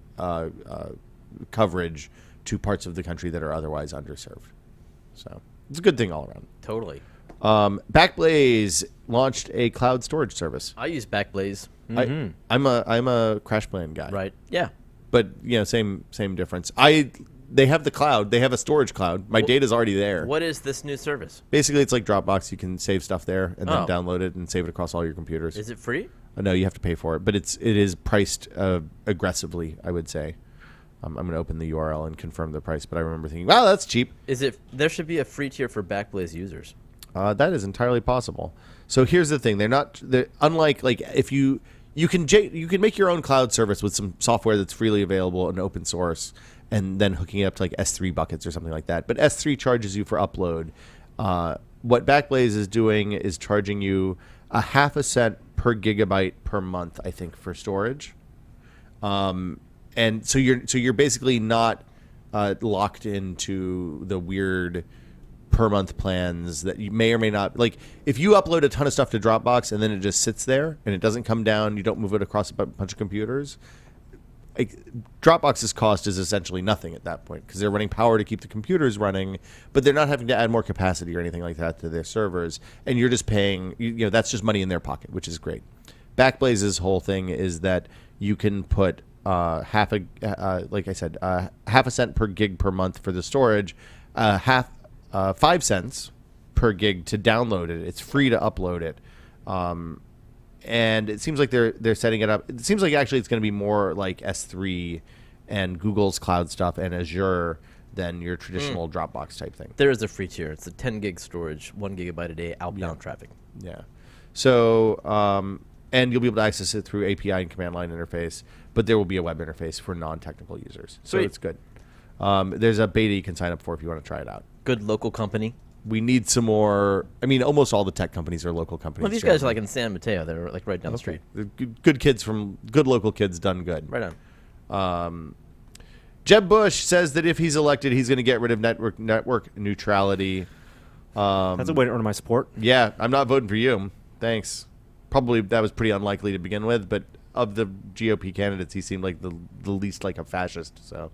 coverage to parts of the country that are otherwise underserved. So it's a good thing all around. Totally. Backblaze launched a cloud storage service. I use Backblaze. I'm a Crash Plan guy. Right. Yeah. But same difference. They have the cloud. They have a storage cloud. My data's already there. What is this new service? Basically, it's like Dropbox. You can save stuff there and then Oh. download it and save it across all your computers. Is it free? No, you have to pay for it, but it is priced aggressively, I would say. I'm going to open the URL and confirm the price, but I remember thinking, wow, that's cheap. There should be a free tier for Backblaze users. That is entirely possible. So here's the thing: they're unlike like if you can make your own cloud service with some software that's freely available and open source, and then hooking it up to like S3 buckets or something like that. But S3 charges you for upload. What Backblaze is doing is charging you a half a cent per gigabyte per month, I think, for storage. And so you're basically not locked into the weird per month plans that you may or may not like. If you upload a ton of stuff to Dropbox and then it just sits there and it doesn't come down, you don't move it across a bunch of computers. Dropbox's cost is essentially nothing at that point because they're running power to keep the computers running, but they're not having to add more capacity or anything like that to their servers, and you're just paying. That's just money in their pocket, which is great. Backblaze's whole thing is that you can put half a cent per gig per month for the storage, 5 cents per gig to download it. It's free to upload it. And it seems like they're setting it up. It seems like actually it's going to be more like S3 and Google's cloud stuff and Azure than your traditional Dropbox type thing. There is a free tier. It's a 10 gig storage, 1 gigabyte a day outbound traffic. Yeah. So, and you'll be able to access it through API and command line interface, but there will be a web interface for non-technical users. So Sweet. it's good. There's a beta you can sign up for if you want to try it out. Good local company. We need some more. I mean, almost all the tech companies are local companies. Well, these guys are like in San Mateo. They're like right down the street. They're good local kids done good. Right on. Jeb Bush says that if he's elected, he's going to get rid of network neutrality. That's a way to earn my support. Yeah, I'm not voting for you. Thanks. Probably that was pretty unlikely to begin with, but of the GOP candidates, he seemed like the least like a fascist. So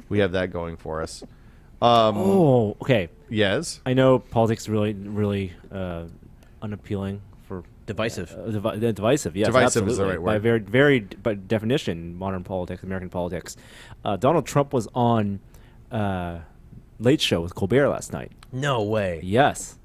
we have that going for us. Okay. Yes. I know politics is really unappealing for Divisive. Divisive. Yes, Divisive is the absolutely. right word. By definition, modern politics, American politics. Donald Trump was on Late Show with Colbert last night. No way. Yes.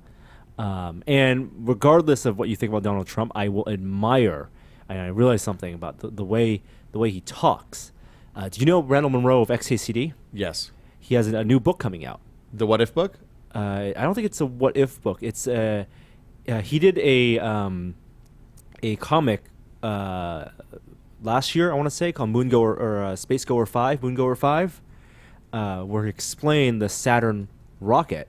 And regardless of what you think about Donald Trump, I will admire. And I realize something about the way he talks. Do you know Randall Munroe of XKCD? Yes. He has a new book coming out. The What If book? I don't think it's a What If book. It's he did a comic last year, I want to say, called Moongoer or Spacegoer 5, Moongoer 5, where he explained the Saturn rocket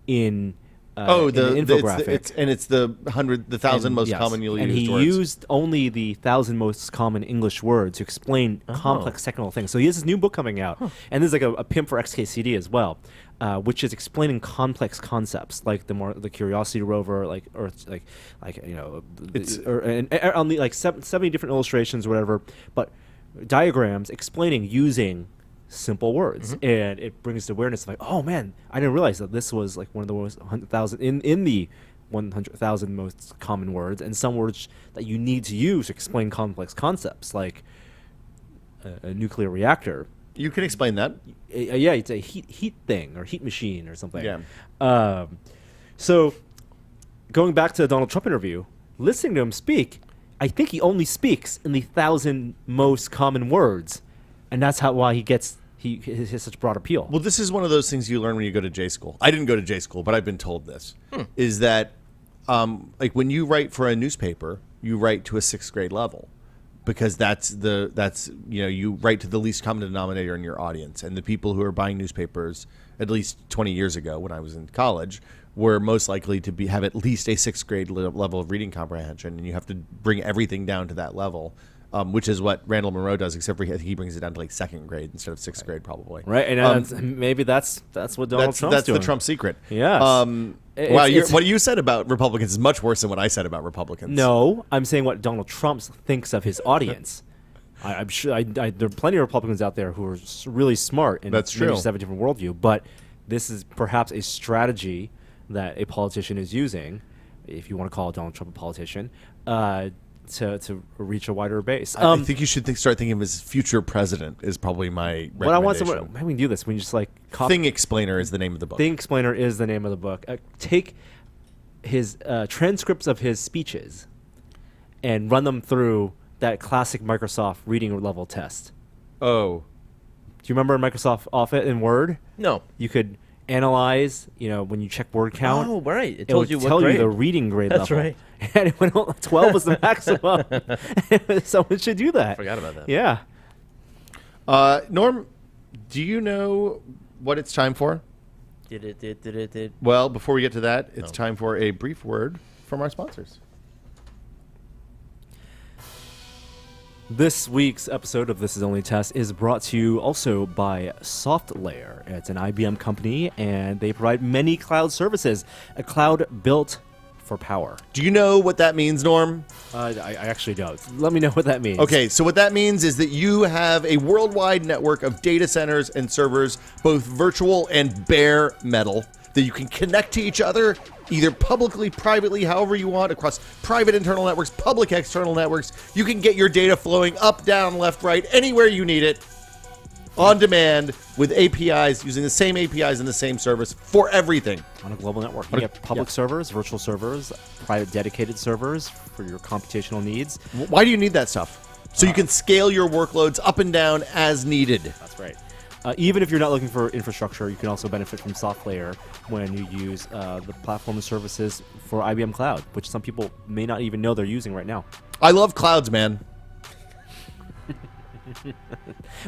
in in an infographic. It's the 1,000 most commonly and used he words. used only the 1,000 most common English words to explain complex technical things. So he has this new book coming out, and there's like a pimp for XKCD as well, which is explaining complex concepts like the Curiosity rover, like Earth, on the like 70 different illustrations or whatever, but diagrams explaining using simple words, and it brings awareness of like, oh man, I didn't realize that this was like one of the most 100,000 in the 100,000 most common words, and some words that you need to use to explain complex concepts like a nuclear reactor. You can explain that. Yeah, it's a heat thing or heat machine or something. Yeah. So going back to the Donald Trump interview, listening to him speak, I think he only speaks in the 1,000 most common words, and that's why he has such broad appeal. Well, this is one of those things you learn when you go to J school. I didn't go to J school, but I've been told this, is that like when you write for a newspaper, you write to a 6th grade level because you write to the least common denominator in your audience. And the people who are buying newspapers, at least 20 years ago when I was in college, were most likely to have at least a 6th grade level of reading comprehension. And you have to bring everything down to that level. Which is what Randall Munroe does, except for he brings it down to like 2nd grade instead of 6th grade, probably. Right, and maybe that's what Donald Trump's doing. That's the Trump secret. Yes. What you said about Republicans is much worse than what I said about Republicans. No, I'm saying what Donald Trump thinks of his audience. I'm sure there are plenty of Republicans out there who are really smart and That's true. just have a different worldview. But this is perhaps a strategy that a politician is using, if you want to call Donald Trump a politician, to reach a wider base. I think you should start thinking of his future president is probably my recommendation. What I want someone, maybe we can do this. We can just like Thing Explainer is the name of the book. Thing Explainer is the name of the book. Take his transcripts of his speeches and run them through that classic Microsoft reading level test. Oh. Do you remember Microsoft Office in Word? No. You could analyze, when you check word count. Oh, right. It It told would you what tell grade. you the reading grade That's level. right. And it went 12 was the maximum. Someone should do that. Forgot about that. Yeah. Norm, do you know what it's time for? Did. Well, before we get to that, it's time for a brief word from our sponsors. This week's episode of This Is Only a Test is brought to you also by Softlayer. It's an IBM company, and they provide many cloud services. A cloud built for power. Do you know what that means, Norm? I actually don't. Let me know what that means. Okay, so what that means is that you have a worldwide network of data centers and servers, both virtual and bare metal, that you can connect to each other, either publicly, privately, however you want, across private internal networks, public external networks. You can get your data flowing up, down, left, right, anywhere you need it, on demand, with APIs, using the same APIs and the same service for everything. On a global network. You get public servers, virtual servers, private dedicated servers for your computational needs. Why do you need that stuff? So you can scale your workloads up and down as needed. That's right. Even if you're not looking for infrastructure, you can also benefit from Softlayer when you use the platform and services for IBM Cloud, which some people may not even know they're using right now. I love clouds, man.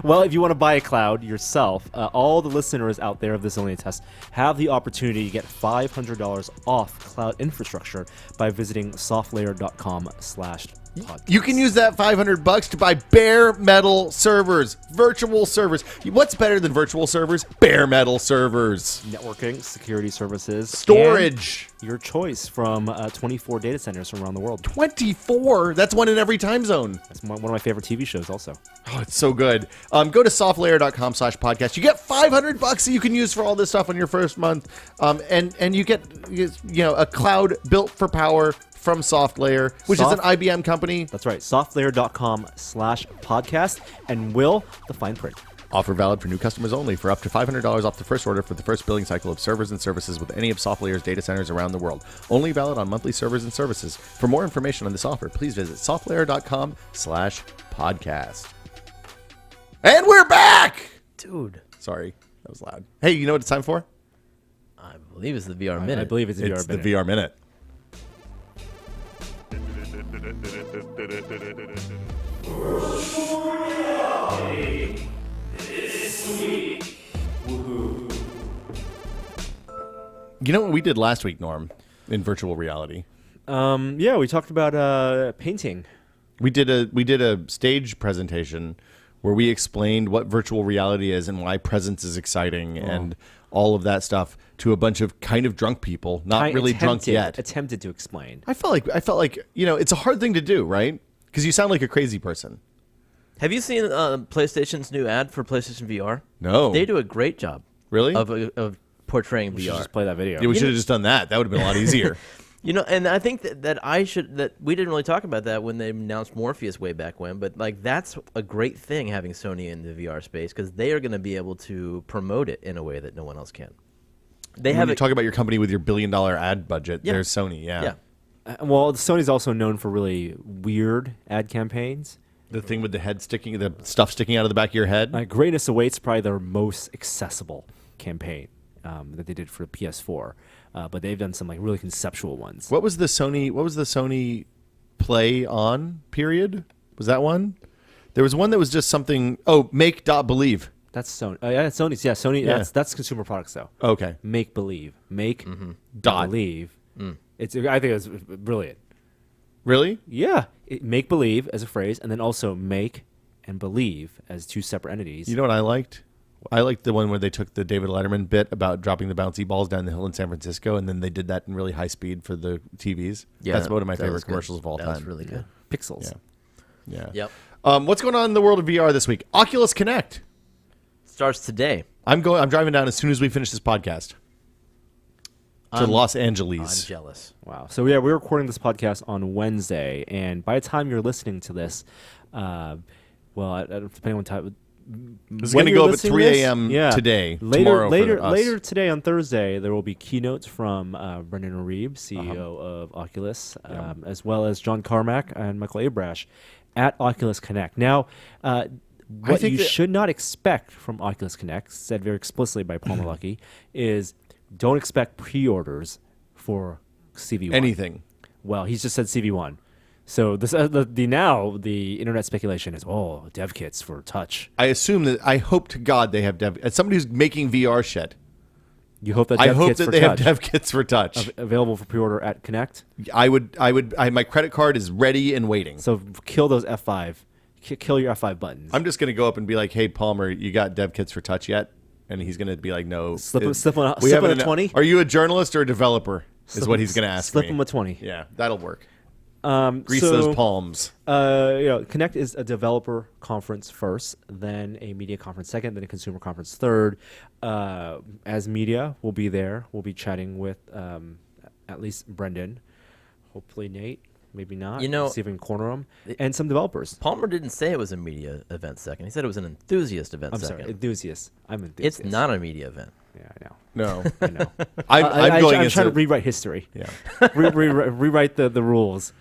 Well, if you want to buy a cloud yourself, all the listeners out there of This Only a Test have the opportunity to get $500 off cloud infrastructure by visiting softlayer.com/podcast. You can use that $500 to buy bare metal servers, virtual servers. What's better than virtual servers? Bare metal servers. Networking, security services, Storage. and your choice from 24 data centers from around the world. 24. That's one in every time zone. That's one of my favorite TV shows also. Oh, it's so good. Go to softlayer.com/podcast. You get $500 that you can use for all this stuff on your first month. And you get a cloud built for power from Softlayer, which is an IBM company. That's right. Softlayer.com/podcast and Will the fine print. Offer valid for new customers only for up to $500 off the first order for the first billing cycle of servers and services with any of Softlayer's data centers around the world. Only valid on monthly servers and services. For more information on this offer, please visit softlayer.com/podcast. And we're back! Dude. Sorry, that was loud. Hey, you know what it's time for? I believe it's the VR Minute. I believe it's the It's VR the minute. VR Minute. You know what we did last week, Norm, in virtual reality? Yeah, we talked about painting. We did a stage presentation where we explained what virtual reality is and why presence is exciting and all of that stuff to a bunch of kind of drunk people, not really drunk yet. Attempted to explain. I felt like it's a hard thing to do, right? Because you sound like a crazy person. Have you seen PlayStation's new ad for PlayStation VR? No. They do a great job. Really? Of portraying We should VR. just play that video. Yeah, we should have just done that. That would have been a lot easier. And I think that we didn't really talk about that when they announced Morpheus way back when, but like that's a great thing having Sony in the VR space because they are going to be able to promote it in a way that no one else can. When you talk about your company with your $1 billion ad budget, Yeah. there's Sony, Yeah. Well, Sony's also known for really weird ad campaigns. The thing with the stuff sticking out of the back of your head. Like Greatness Awaits, probably their most accessible campaign that they did for PS4. But they've done some like really conceptual ones. What was the Sony play on period? Was that one? There was one that was just something. Oh, make.believe. That's Sony. Yeah, Sony's. Yeah, Sony. Yeah. That's consumer products though. Okay. Make believe. Make Dot. believe. I think it's brilliant. Really? Yeah, make believe as a phrase, and then also make and believe as two separate entities. You know what I liked? I liked the one where they took the David Letterman bit about dropping the bouncy balls down the hill in San Francisco, and then they did that in really high speed for the TVs. Yeah, That's one of my that was favorite good. commercials of all That time. was really good. Pixels. Yeah. Yep. What's going on in the world of VR this week? Oculus Connect. Starts today. I'm driving down as soon as we finish this podcast. to Los I'm Angeles. jealous. Wow. So yeah, we're recording this podcast on Wednesday, and by the time you're listening to this, depending on time. This is going to go up at 3 a.m. today, tomorrow for us. Later today on Thursday, there will be keynotes from Brendan Reeb, CEO of Oculus, as well as John Carmack and Michael Abrash at Oculus Connect. Now, what you should not expect from Oculus Connect, said very explicitly by Paul Malucki, is don't expect pre-orders for CV1. Anything. Well, he's just said CV1. So this the internet speculation is dev kits for touch. I hope to God they have dev. As somebody who's making VR shit, you hope that they have dev kits for touch available for pre-order at Connect. My credit card is ready and waiting. So kill those F5, kill your F5 buttons. I'm just gonna go up and be like, "Hey Palmer, you got dev kits for touch yet?" And he's gonna be like, "No." Slip on a 20. Are you a journalist or a developer? Is what he's gonna ask me. Slip him a 20. Yeah, that'll work. Grease those palms. Connect is a developer conference first, then a media conference second, then a consumer conference third. As media, we'll be there. We'll be chatting with at least Brendan, hopefully Nate, maybe not. See if we can corner him, and some developers. Palmer didn't say it was a media event second. He said it was an enthusiast event second. I'm sorry, enthusiast. I'm enthusiast. It's not a media event. Yeah, I know. No, I know. I'm trying to rewrite history. Yeah, rewrite the rules.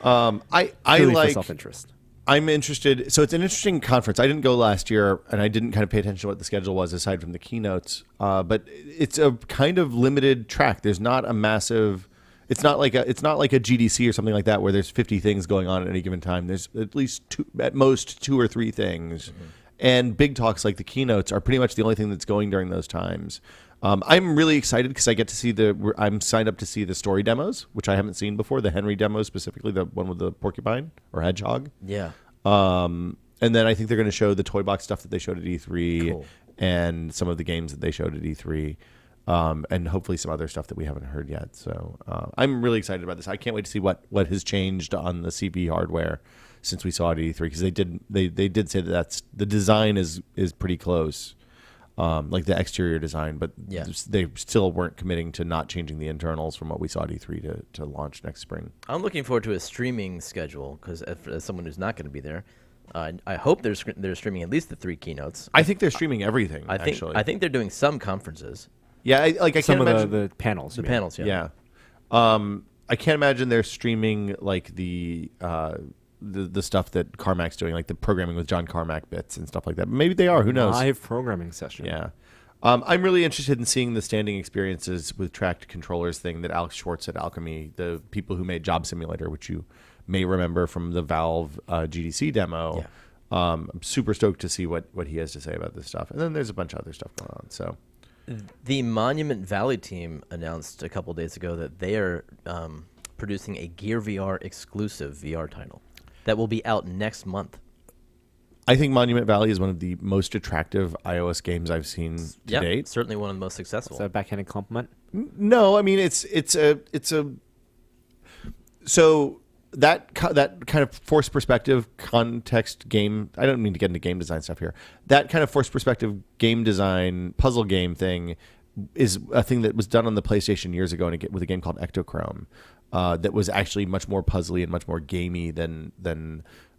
I Purely like for self-interest. I'm interested. So it's an interesting conference. I didn't go last year, and I didn't kind of pay attention to what the schedule was aside from the keynotes. But it's a kind of limited track. There's not a massive. It's not like a GDC or something like that where there's 50 things going on at any given time. There's at least at most 2 or 3 things, and big talks like the keynotes are pretty much the only thing that's going during those times. I'm really excited because I get to see I'm signed up to see the story demos, which I haven't seen before. The Henry demo, specifically the one with the porcupine or hedgehog. Yeah. And then I think they're going to show the toy box stuff that they showed at E3 Cool. and some of the games that they showed at E3. And hopefully some other stuff that we haven't heard yet. So I'm really excited about this. I can't wait to see what has changed on the CV hardware since we saw it at E3 because they did say that the design is pretty close. Like the exterior design, but they still weren't committing to not changing the internals from what we saw at E3 to launch next spring. I'm looking forward to a streaming schedule because as someone who's not going to be there, I hope they're streaming at least the 3 keynotes. I think they're streaming everything. I think they're doing some conferences. Yeah, I can't imagine the panels. The panels, yeah. I can't imagine they're streaming like the stuff that Carmack's doing, like the programming with John Carmack bits and stuff like that. Maybe they are. Who knows? Live programming session. Yeah. I'm really interested in seeing the standing experiences with tracked controllers thing that Alex Schwartz at Alchemy, the people who made Job Simulator, which you may remember from the Valve GDC demo. Yeah. I'm super stoked to see what he has to say about this stuff. And then there's a bunch of other stuff going on. So the Monument Valley team announced a couple days ago that they are producing a Gear VR exclusive VR title that will be out next month. I think Monument Valley is one of the most attractive iOS games I've seen to date. Certainly one of the most successful. Is that a backhanded compliment? No, I mean it's a so that kind of forced perspective context game. I don't mean to get into game design stuff here. That kind of forced perspective game design puzzle game thing is a thing that was done on the PlayStation years ago with a game called Ectochrome. That was actually much more puzzly and much more gamey than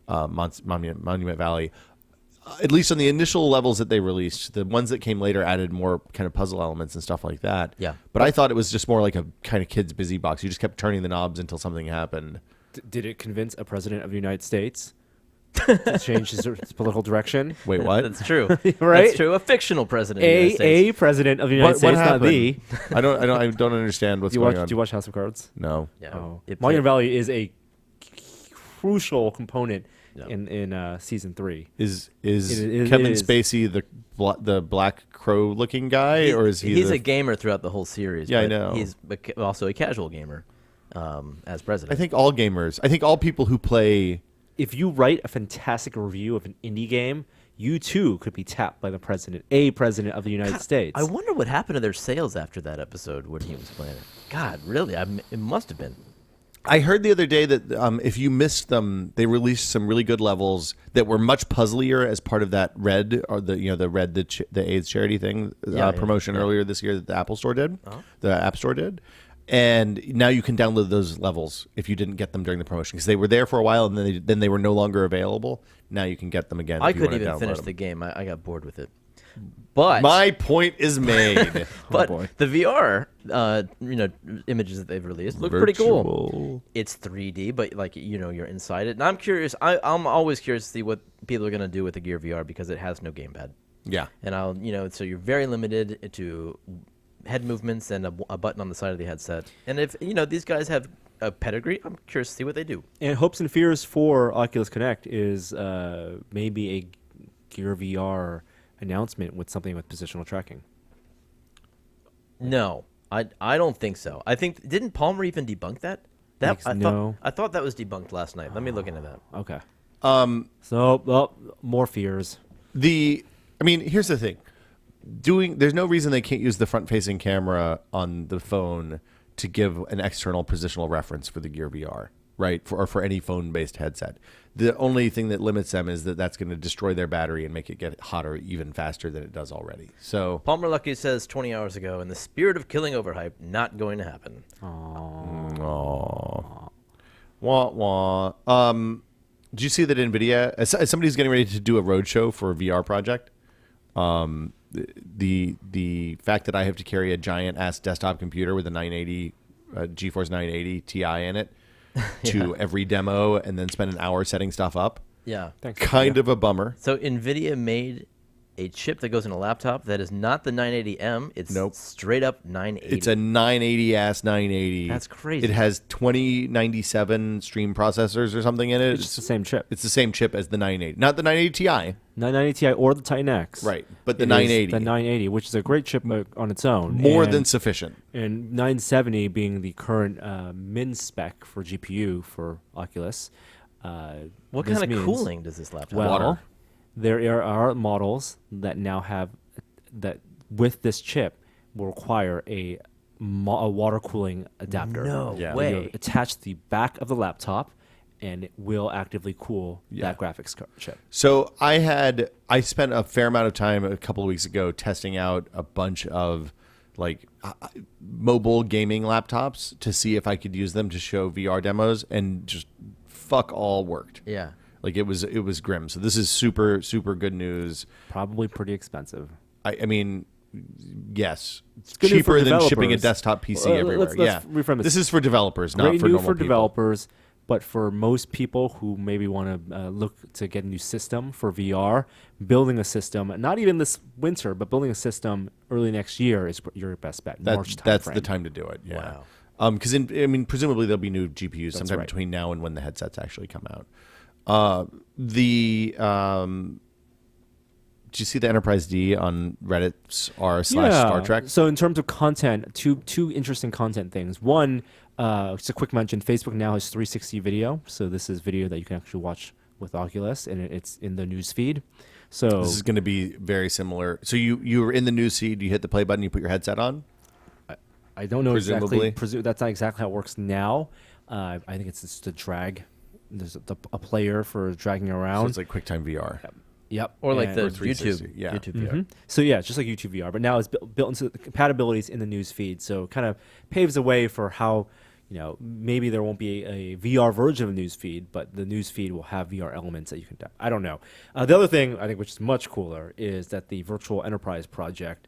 Monument Valley. At least on the initial levels that they released, the ones that came later added more kind of puzzle elements and stuff like that. Yeah. But I thought it was just more like a kind of kid's busy box. You just kept turning the knobs until something happened. Did it convince a president of the United States to change his political direction? Wait, what? That's true. Right? That's true. A fictional president of the United States. A president of the United States, not the. I don't understand what's going on. Do you watch House of Cards? No. Yeah. Oh. Monument Valley is a crucial component in season 3. Is Kevin Spacey the Black Crow looking guy, or is he? He's a gamer throughout the whole series. Yeah, I know. He's also a casual gamer as president. I think all gamers. I think all people who play. If you write a fantastic review of an indie game, you too could be tapped by the president of the United States. I wonder what happened to their sales after that episode when he was playing it. God, really? It must have been. I heard the other day that if you missed them, they released some really good levels that were much puzzlier as part of that Red or the AIDS charity thing promotion earlier this year that the Apple Store did, the App Store did. And now you can download those levels if you didn't get them during the promotion because they were there for a while and then they were no longer available. Now you can get them again. I if you couldn't wanna even finish download the them. game. I got bored with it. But My point is made. but boy. the VR images that they've released look pretty cool. It's 3D, but like you're inside it. And I'm curious. I'm always curious to see what people are going to do with the Gear VR because it has no gamepad. Yeah. And so you're very limited to head movements and a button on the side of the headset. And if these guys have a pedigree, I'm curious to see what they do. And hopes and fears for Oculus Connect is maybe a Gear VR announcement with something with positional tracking. No, I don't think so. I think didn't Palmer even debunk that? I thought that was debunked last night. Let me look into that. Okay. So more fears. Here's the thing. There's no reason they can't use the front-facing camera on the phone to give an external positional reference for the Gear VR, right? For any phone-based headset. The only thing that limits them is that that's going to destroy their battery and make it get hotter even faster than it does already. So Palmer Luckey says 20 hours ago, in the spirit of killing overhype, not going to happen. Aww. Wah wah. Did you see that Nvidia, as somebody's getting ready to do a roadshow for a VR project? The fact that I have to carry a giant ass desktop computer with a 980 GeForce 980 Ti in it to every demo and then spend an hour setting stuff up. Yeah. Thanks. Kind of a bummer. So Nvidia made a chip that goes in a laptop that is not the 980M. It's straight up 980. It's a 980 ass 980. That's crazy. It has 2097 stream processors or something in it. It's just the same chip. It's the same chip as the 980, not the 980 Ti. 990 Ti or the Titan X. Right, but the It is 980. The 980, which is a great chip on its own. More and, than sufficient. And 970 being the current min spec for GPU for Oculus. What this kind of means- cooling does this laptop have? Well, Water. there are models that now have that with this chip will require a water cooling adapter. No Yeah. way. You'll attach the back of the laptop, and it will actively cool that graphics chip. So I spent a fair amount of time a couple of weeks ago testing out a bunch of mobile gaming laptops to see if I could use them to show VR demos, and just fuck all worked. Yeah. Like it was grim. So this is super, super good news. Probably pretty expensive. I mean, yes, it's good news for cheaper than shipping a developers. desktop PC Well, everywhere. let's reframe this. This is for developers, not Great for news normal for people. developers, but for most people who maybe want to look to get a new system for VR, building a system, not even this winter, but building a system early next year is your best bet. March That's timeframe. the time to do it. Yeah. Wow. Because presumably there'll be new GPUs sometime right. between now and when the headsets actually come out. Did you see the Enterprise D on Reddit's r/Star Trek? So in terms of content, two interesting content things. One, just a quick mention, Facebook now has 360 video. So this is video that you can actually watch with Oculus, and it's in the news feed. So This is going to be very similar. So you were in the news feed, you hit the play button, you put your headset on? I don't know Presumably. exactly. That's not exactly how it works now. I think it's just a drag. There's a player for dragging So around. it's like QuickTime VR. Yep. Or like And- the Or 360, YouTube. yeah. YouTube VR. So yeah, it's just like YouTube VR, but now it's built into the compatibilities in the news feed. So it kind of paves the way for how, maybe there won't be a VR version of the news feed, but the news feed will have VR elements that you can. I don't know. The other thing I think, which is much cooler, is that the Virtual Enterprise Project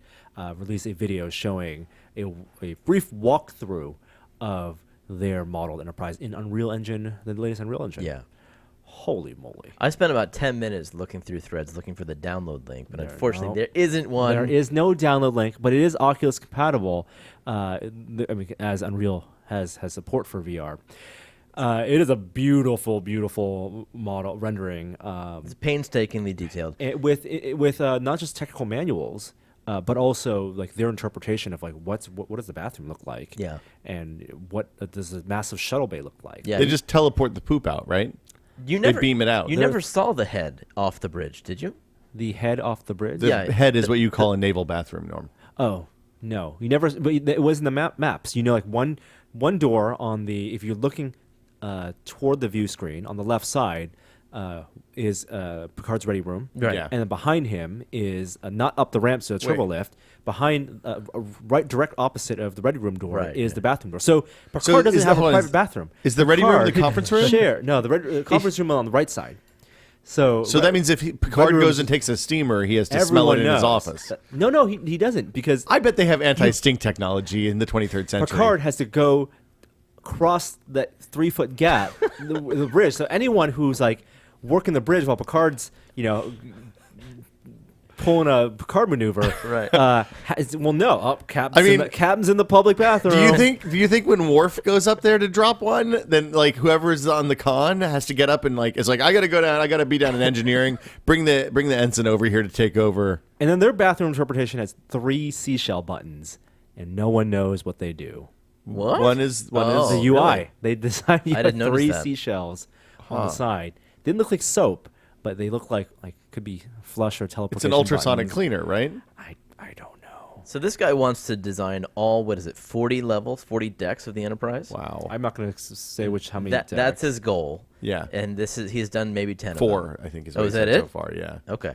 released a video showing a brief walkthrough of their modeled enterprise in Unreal Engine, the latest Unreal Engine. Yeah. Holy moly. I spent about 10 minutes looking through threads looking for the download link, but unfortunately no. there isn't one. There is no download link, but it is Oculus compatible. As Unreal has support for VR. It is a beautiful, beautiful model rendering. It's painstakingly detailed. With not just technical manuals, but also like their interpretation of like what does the bathroom look like? Yeah. And what does a massive shuttle bay look like? Yeah. They just teleport the poop out, right? You never beam it out. You There- never saw the head off the bridge, did you? The head off the bridge. The Yeah, head is what you call a naval bathroom, Norm. Oh no, you never. But it was in the maps. Like one door on the. If you're looking toward the view screen on the left side is Picard's ready room. Right. Yeah. And then behind him is not up the ramp, so a turbo lift. Behind, right, direct opposite of the ready room door Right, is yeah. the bathroom door. So Picard So doesn't is have the a one- private bathroom. Is the ready room the Picard conference room? Share no, the conference room on the right side. So That means if Picard ready goes room- and takes a steamer, he has to smell it everyone in his knows. office. No, he doesn't because I bet they have anti-stink technology in the 23rd century. Picard has to go across that 3-foot gap, the bridge. So anyone who's like working the bridge while Picard's, pulling a Picard maneuver, Right. will know. Oh, I mean, Captain's in the public bathroom. Do you think when Worf goes up there to drop one, then like whoever's on the con has to get up and like it's like I got to go down, I got to be down in engineering, bring the ensign over here to take over. And then their bathroom interpretation has 3 seashell buttons, and no one knows what they do. What? One is Oh, The UI. really? They designed you I have didn't notice 3 that. seashells on the side. Didn't look like soap, but they look like could be flush or it's teleportation. an ultrasonic buttons. cleaner, right? I don't know. So this guy wants to design all 40 levels, 40 decks of the Enterprise. Wow. I'm not going to say how many. That's decks. his goal. Yeah. And he's done maybe 10 of 4, them. I think is Oh, what is he that said it? so far, yeah. Okay.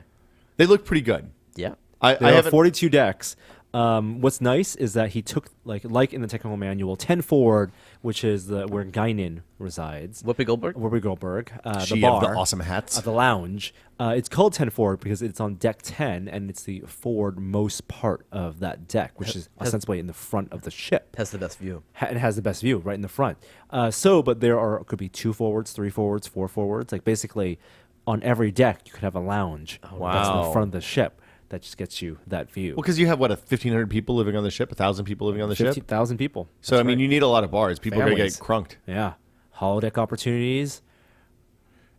They look pretty good. Yeah. I There are haven't 42 decks. What's nice is that he took like in the technical manual 10 forward, which is where Guinan resides. Whoopi Goldberg? Whoopi Goldberg, She the bar, of the awesome hats. the lounge. It's called 10 forward because it's on deck 10, and it's the forward most part of that deck, which is ostensibly in the front of the ship. Has the best view. It has the best view right in the front. But there could be 2 forwards, 3 forwards, 4 forwards. Like basically, on every deck you could have a lounge that's in wow. the front of the ship that just gets you that view. Well, because you have 1,500 people living on the ship, 1,000 people living on the ship. 50,000 people. So That's I mean, right. you need a lot of bars. People are gonna get Families. crunked. Yeah. Holodeck opportunities.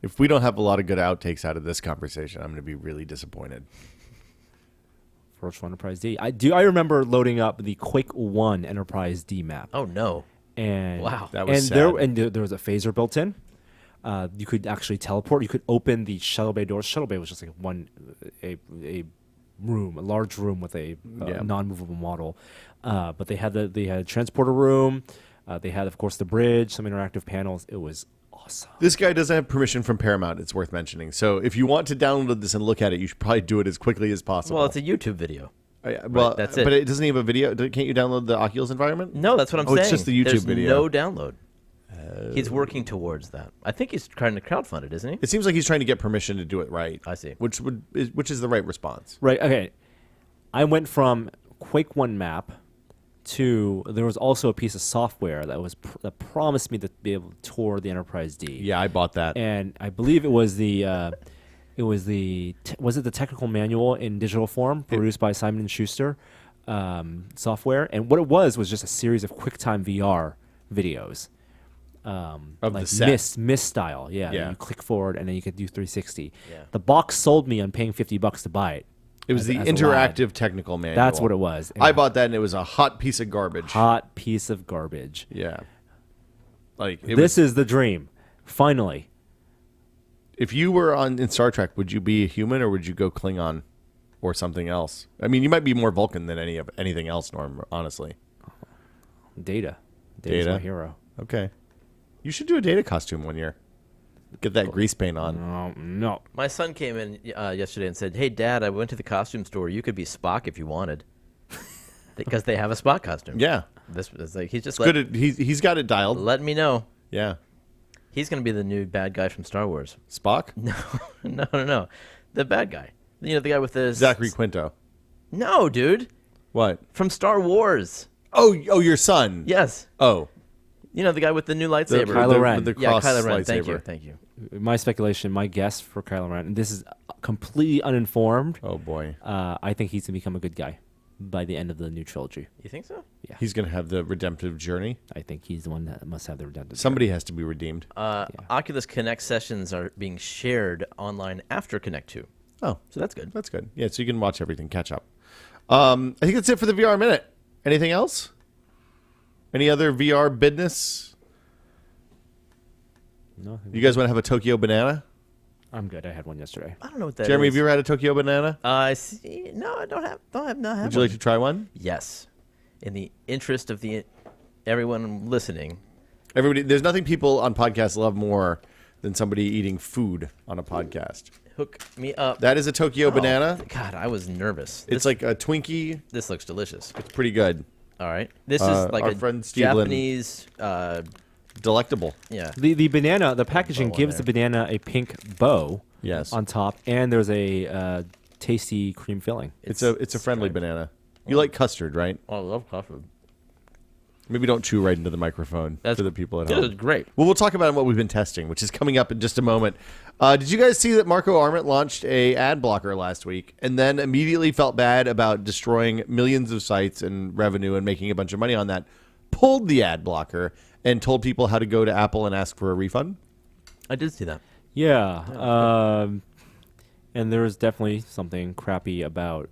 If we don't have a lot of good outtakes out of this conversation, I'm gonna be really disappointed. Virtual Enterprise D. I remember loading up the Quake 1 Enterprise D map. Oh, no. And Wow. That was and sad. there was a phaser built in. You could actually teleport. You could open the shuttle bay doors. Shuttle bay was just like a large room with a non-movable model. But they had a transporter room. They had, of course, the bridge, some interactive panels. It was awesome. This guy doesn't have permission from Paramount. It's worth mentioning. So if you want to download this and look at it, you should probably do it as quickly as possible. Well, it's a YouTube video. Well, that's it. But it doesn't even have a video. Can't you download the Oculus environment? No, that's what I'm saying. It's just the YouTube There's video. no download. He's working towards that. I think he's trying to crowdfund it, isn't he? It seems like he's trying to get permission to do it right. I see. Which is the right response. Right. Okay. I went from Quake 1 map to there was also a piece of software that promised me to be able to tour the Enterprise D. Yeah, I bought that. And I believe it was the technical manual in digital form produced by Simon and Schuster software. And what it was just a series of QuickTime VR videos. Of like the set. Mist style, yeah. Yeah. You click forward and then you could do 360. Yeah. The box sold me on paying $50 to buy it. It was the as a lad. interactive technical manual. That's what it was. I bought that, and it was a hot piece of garbage. Hot piece of garbage. Yeah. Like This is the dream. Finally. if you were in Star Trek, would you be a human or would you go Klingon or something else? I mean, you might be more Vulcan than anything else, Norm. Honestly. Data's my hero. Okay. You should do a Data costume one year. Get that grease paint on. No. My son came in yesterday and said, "Hey, Dad, I went to the costume store. You could be Spock if you wanted." Because they have a Spock costume. Yeah. This is like he's just He's got it dialed. let me know. Yeah. He's gonna be the new bad guy from Star Wars. Spock? No. The bad guy. You know, the guy with the Zachary Quinto. No, dude. What? From Star Wars. Oh, your son. Yes. Oh. You know, the guy with the new lightsaber. Kylo Ren. The Yeah, cross Kylo Ren. lightsaber. Thank you. My speculation, my guess for Kylo Ren, and this is completely uninformed. Oh boy. I think he's gonna become a good guy by the end of the new trilogy. You think so? He's gonna have the redemptive journey. I think he's the one that must have the redemptive. Somebody has to be redeemed. Oculus Connect sessions are being shared online after Connect 2. Oh, So that's good. that's good. Yeah, so you can watch everything, catch up. I think that's it for the VR Minute. Anything else? Any other VR business? No, You guys want to have a Tokyo banana? I'm good. I had one yesterday. I don't know what that is. Jeremy, have you ever had a Tokyo banana? I see. No, I don't have. Not have. Would you like to try one? Yes. In the interest of everyone listening, There's nothing people on podcasts love more than somebody eating food on a podcast. Hook me up. That is a Tokyo banana. God, I was nervous. It's like a Twinkie. This looks delicious. It's pretty good. All right. This is like our a friend Steve Lynn. Japanese. Delectable. Yeah. The banana, the packaging gives the banana a pink bow. Yes. On top, and there's a tasty cream filling. It's a friendly banana. You like custard, right? Oh, I love custard. Maybe don't chew right into the microphone for the people at home. This is great. Well, we'll talk about what we've been testing, which is coming up in just a moment. Did you guys see that Marco Arment launched a ad blocker last week and then immediately felt bad about destroying millions of sites and revenue and making a bunch of money on that? Pulled the ad blocker and told people how to go to Apple and ask for a refund? I did see that. Yeah. And there was definitely something crappy about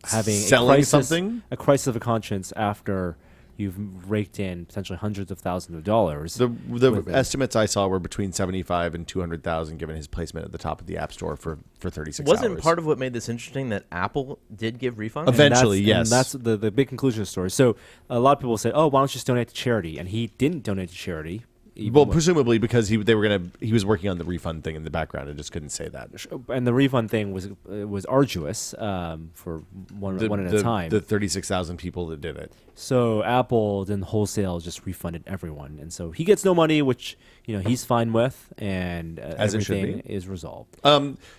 having Selling a crisis of conscience after you've raked in potentially hundreds of thousands of dollars. The estimates I saw were between 75 and 200,000 given his placement at the top of the App Store for 36 hours. Wasn't part of what made this interesting that Apple did give refunds? Eventually, And yes. that's the big conclusion of the story. So a lot of people say, oh, why don't you just donate to charity? And he didn't donate to charity. Well, presumably because he was working on the refund thing in the background and just couldn't say that. And the refund thing was arduous for one at a time. The 36,000 people that did it. So Apple then wholesale just refunded everyone, and so he gets no money, which he's fine with, and As it should everything be. is resolved.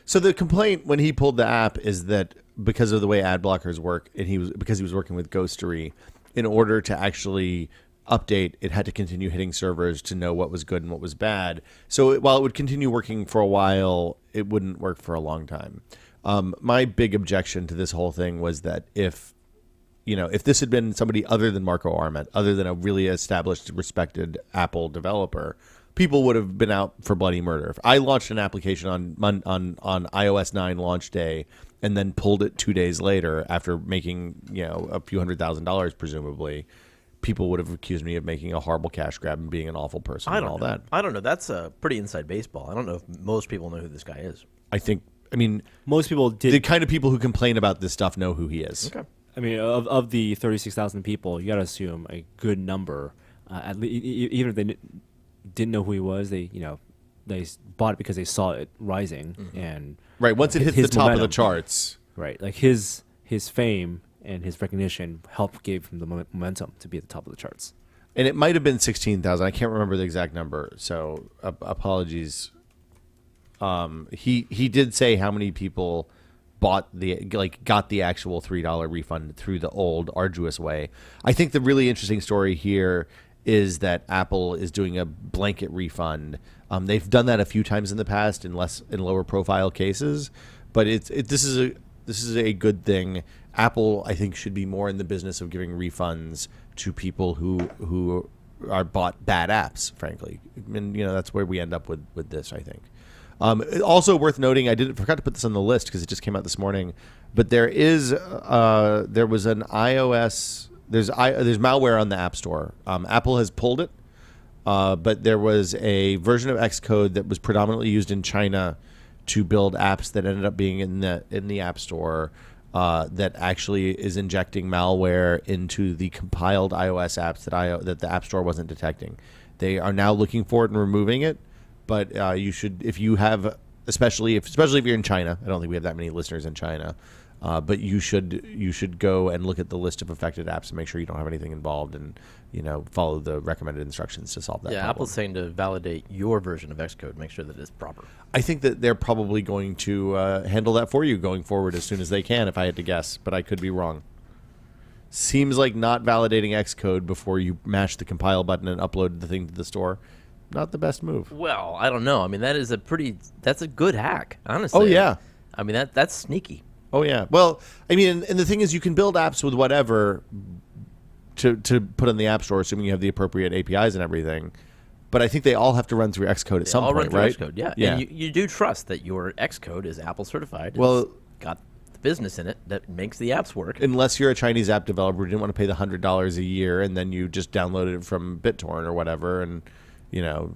So the complaint when he pulled the app is that because of the way ad blockers work, and because he was working with Ghostery, in order to actually update, it had to continue hitting servers to know what was good and what was bad. So while it would continue working for a while, it wouldn't work for a long time. My big objection to this whole thing was that if this had been somebody other than Marco Arment, other than a really established, respected Apple developer, people would have been out for bloody murder. If I launched an application on iOS 9 launch day and then pulled it 2 days later after making a few $100,000 presumably, people would have accused me of making a horrible cash grab and being an awful person and all that. I don't know. That's pretty inside baseball. I don't know if most people know who this guy is. I mean, Most people did. the kind of people who complain about this stuff know who he is. Okay. I mean, of the 36,000 people, you got to assume a good number. At least, even if they didn't know who he was, they bought it because they saw it rising and Right. Once it hits the his top of the momentum. charts. Right, like his fame and his recognition helped give him the momentum to be at the top of the charts. And it might have been 16,000. I can't remember the exact number. So apologies. He did say how many people got the actual $3 refund through the old arduous way. I think the really interesting story here is that Apple is doing a blanket refund. They've done that a few times in the past in lower profile cases, but this is a good thing. Apple, I think, should be more in the business of giving refunds to people who are bought bad apps, frankly. And that's where we end up with this, I think. Also worth noting, I forgot to put this on the list because it just came out this morning, but there was an iOS. There's malware on the App Store. Apple has pulled it, but there was a version of Xcode that was predominantly used in China to build apps that ended up being in the App Store. That actually is injecting malware into the compiled iOS apps that the App Store wasn't detecting. They are now looking for it and removing it, but you should, if you have, especially if you're in China. I don't think we have that many listeners in China, but you should go and look at the list of affected apps and make sure you don't have anything involved, and follow the recommended instructions to solve that. Yeah, problem. Apple's saying to validate your version of Xcode, make sure that it's proper. I think that they're probably going to handle that for you going forward as soon as they can, if I had to guess, but I could be wrong. Seems like not validating Xcode before you mash the compile button and upload the thing to the store, not the best move. Well, I don't know. I mean, that's a good hack, honestly. Oh, yeah. I mean, that's sneaky. Oh, yeah. Well, I mean, and the thing is, you can build apps with whatever to put in the App Store, assuming you have the appropriate APIs and everything. But I think they all have to run through Xcode at some All point, run right? through Xcode, yeah. Yeah. And you do trust that your Xcode is Apple certified. Well, It's got the business in it that makes the apps work. Unless you're a Chinese app developer who didn't want to pay the $100 a year, and then you just downloaded it from BitTorrent or whatever, and yeah.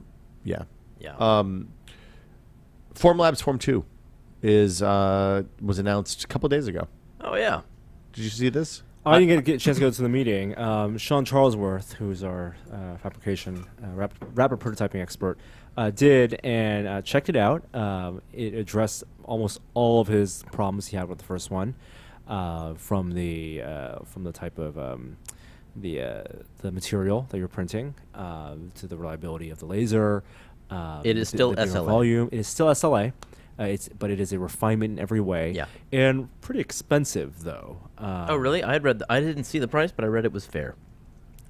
Yeah. Formlabs Form 2 was announced a couple of days ago. Oh, yeah. Did you see this? I didn't get a chance to go to the meeting. Sean Charlesworth, who's our fabrication rapid prototyping expert, did and checked it out. It addressed almost all of his problems he had with the first one, from the type of the material that you're printing, to the reliability of the laser. It is still the bigger SLA. volume. It is still SLA. But it is a refinement in every way. Yeah. And pretty expensive though. Oh, really? I didn't see the price, but I read it was fair.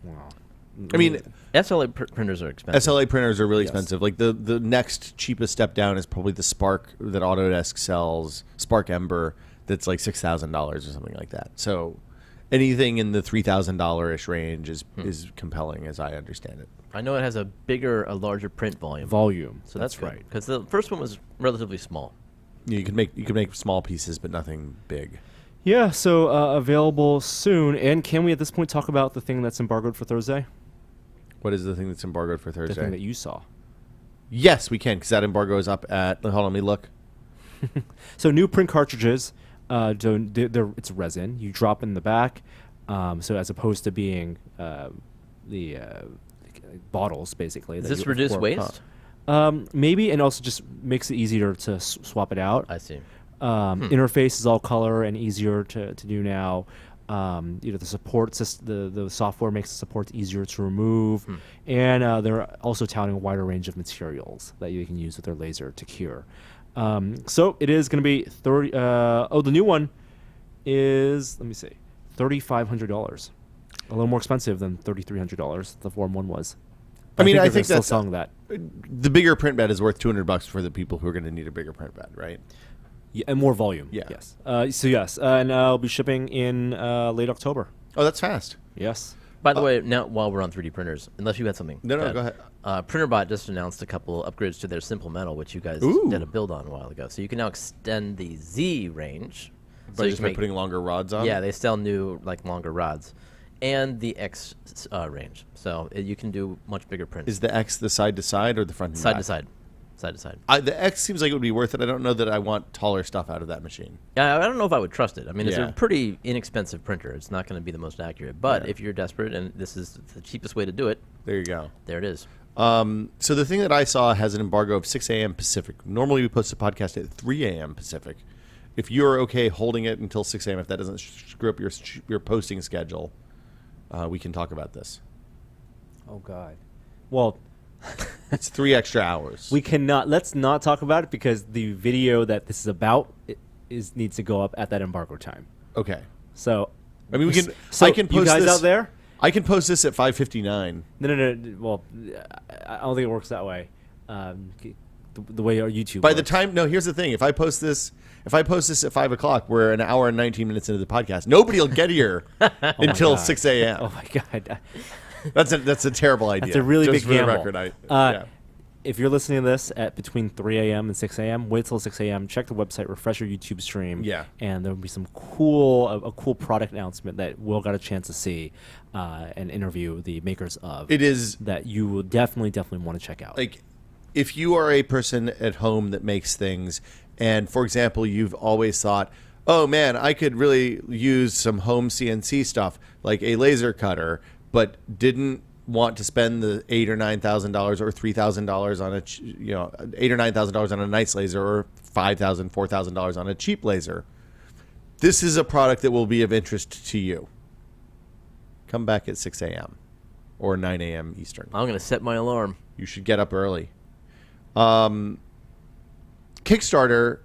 Wow. I mean, SLA printers are expensive. SLA printers are really Yes. expensive. Like the next cheapest step down is probably the Spark that Autodesk sells, Spark Ember, that's like $6,000 or something like that. So anything in the $3,000-ish range is compelling, as I understand it. I know it has a larger print volume. So That's right. Because the first one was relatively small. You can make small pieces, but nothing big. Yeah. So available soon. And can we at this point talk about the thing that's embargoed for Thursday? What is the thing that's embargoed for The thing Thursday? that you saw. Yes, we can, because that embargo is up at. Hold on, let me look. So new print cartridges. It's resin. You drop in the back. So as opposed to being the bottles, basically. Does that this you reduce pour- waste? Maybe, and also just makes it easier to swap it out. I see. Interface is all color and easier to do now. The support the software makes the supports easier to remove, and they're also touting a wider range of materials that you can use with their laser to cure. So it is going to be 30. The new one is, let me see, $3,500. A little more expensive than $3,300. The Form 1 was. I mean, I they're think still that's selling that. the bigger print bed is worth $200 for the people who are going to need a bigger print bed, right? Yeah, and more volume. Yeah. Yes. So yes, and I'll be shipping in late October. Oh, that's fast. Yes. By the way, now while we're on 3D printers, unless you had something. No, to add, go ahead. Printerbot just announced a couple upgrades to their Simple Metal, which you guys Ooh. did a build on a while ago. So you can now extend the Z range. But you just can by putting longer rods on? Yeah, they sell new, longer rods. And the X range. So you can do much bigger prints. Is the X the side to side or the front and side back? to side. Side to side. The X seems like it would be worth it. I don't know that I want taller stuff out of that machine. I don't know if I would trust it. I mean, it's Yeah. a pretty inexpensive printer. It's not going to be the most accurate. But Yeah. if you're desperate and this is the cheapest way to do it, There you go. there it is. So the thing that I saw has an embargo of 6 a.m. Pacific. Normally we post a podcast at 3 a.m. Pacific. If you're okay holding it until 6 a.m., if that doesn't screw up your posting schedule, we can talk about this. Oh God. Well, It's 3 extra hours. we cannot. Let's not talk about it because the video that this is about needs to go up at that embargo time. Okay. So, I mean, we can. So I can post you guys this out there? I can post this at 5:59. No. Well, I don't think it works that way. The way our YouTube. By the works. time, no. Here's the thing: if I post this at 5 o'clock, we're an hour and 19 minutes into the podcast. Nobody will get here until God. 6 a.m. Oh my God. That's a terrible idea. That's a really Just big for the gamble. record, Yeah. If you're listening to this at between 3 a.m. and 6 a.m., wait till 6 a.m. Check the website, refresh your YouTube stream. Yeah. And there'll be some cool product announcement that Will got a chance to see and interview the makers of. It is that you will definitely want to check out. like if you are a person at home that makes things, and for example, you've always thought, oh man, I could really use some home CNC stuff like a laser cutter, but didn't want to spend the $8,000 or $9,000 or $3,000 on $8,000 or $9,000 on a nice laser, or $5,000, $4,000 on a cheap laser. This is a product that will be of interest to you. Come back at 6 a.m. or 9 a.m. Eastern. I'm going to set my alarm. You should get up early. Kickstarter.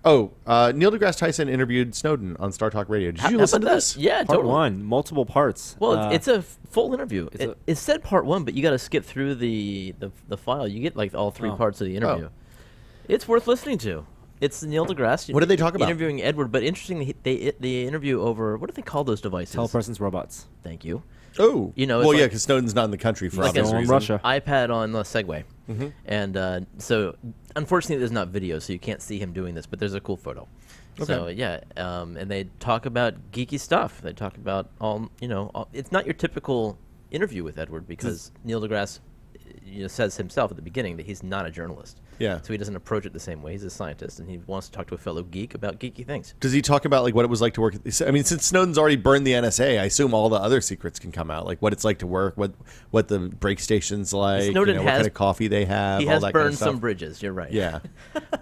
Neil deGrasse Tyson interviewed Snowden on Star Talk Radio. Did you How listen about to that? this? Yeah, Part totally. 1, multiple parts. Well, it's a full interview. it's It said part 1, but you got to skip through the file. You get all 3 parts of the interview. It's worth listening to. It's Neil deGrasse. What did they talk about? Interviewing Edward, but interestingly, they interview over, what do they call those devices? Telepresence robots. Thank you. Oh, You know, well, it's yeah, like- because Snowden's not in the country for Like obvious Still in reasons. Russia. iPad on the Segway. And so, unfortunately, there's not video, so you can't see him doing this, but there's a cool photo. So, yeah, and they talk about geeky stuff. They talk about it's not your typical interview with Edward because Neil deGrasse says himself at the beginning that he's not a journalist. Yeah. So he doesn't approach it the same way. He's a scientist, and he wants to talk to a fellow geek about geeky things. Does he talk about like what it was like to work? I mean, since Snowden's already burned the NSA, I assume all the other secrets can come out, like what it's like to work, what the break station's like, Snowden what kind of coffee they have. He all has that burned kind of stuff. some bridges. You're right. Yeah.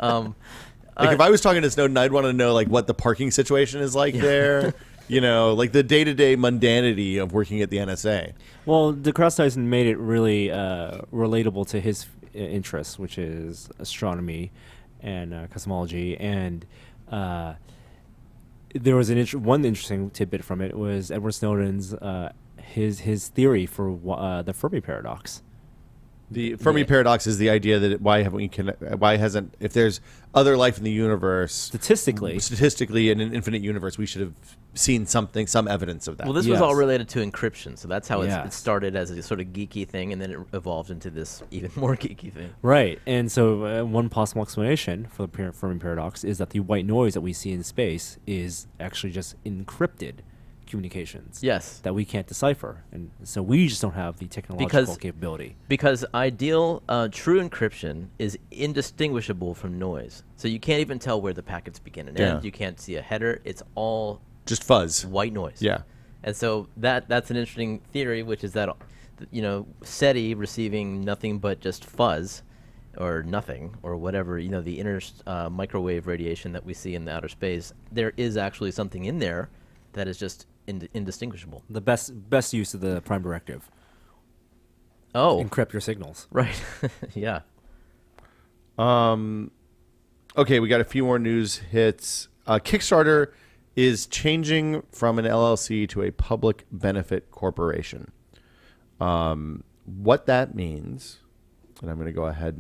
Like if I was talking to Snowden, I'd want to know like what the parking situation is like there. Like the day-to-day mundanity of working at the NSA. Well, deGrasse Tyson made it really relatable to his interests, which is astronomy and cosmology. And there was one interesting tidbit from it was Edward Snowden's his theory for the Fermi paradox. The Fermi paradox is the idea that why hasn't, if there's other life in the universe, statistically in an infinite universe, we should have seen some evidence of that. Well, this was all related to encryption, so that's how it started as a sort of geeky thing, and then it evolved into this even more geeky thing. Right, and so one possible explanation for the Fermi paradox is that the white noise that we see in space is actually just encrypted communications. Yes. That we can't decipher, and so we just don't have the technological capability. Because ideal true encryption is indistinguishable from noise, so you can't even tell where the packets begin and end. You can't see a header. It's all just fuzz, white noise. Yeah. And so that's an interesting theory, which is that SETI receiving nothing but just fuzz or nothing or whatever, the inner microwave radiation that we see in the outer space, there is actually something in there that is just indistinguishable. The best use of the prime directive. Oh. Encrypt your signals. Right. Yeah. Okay, we got a few more news hits. Kickstarter is changing from an LLC to a public benefit corporation. What that means, and I'm going to go ahead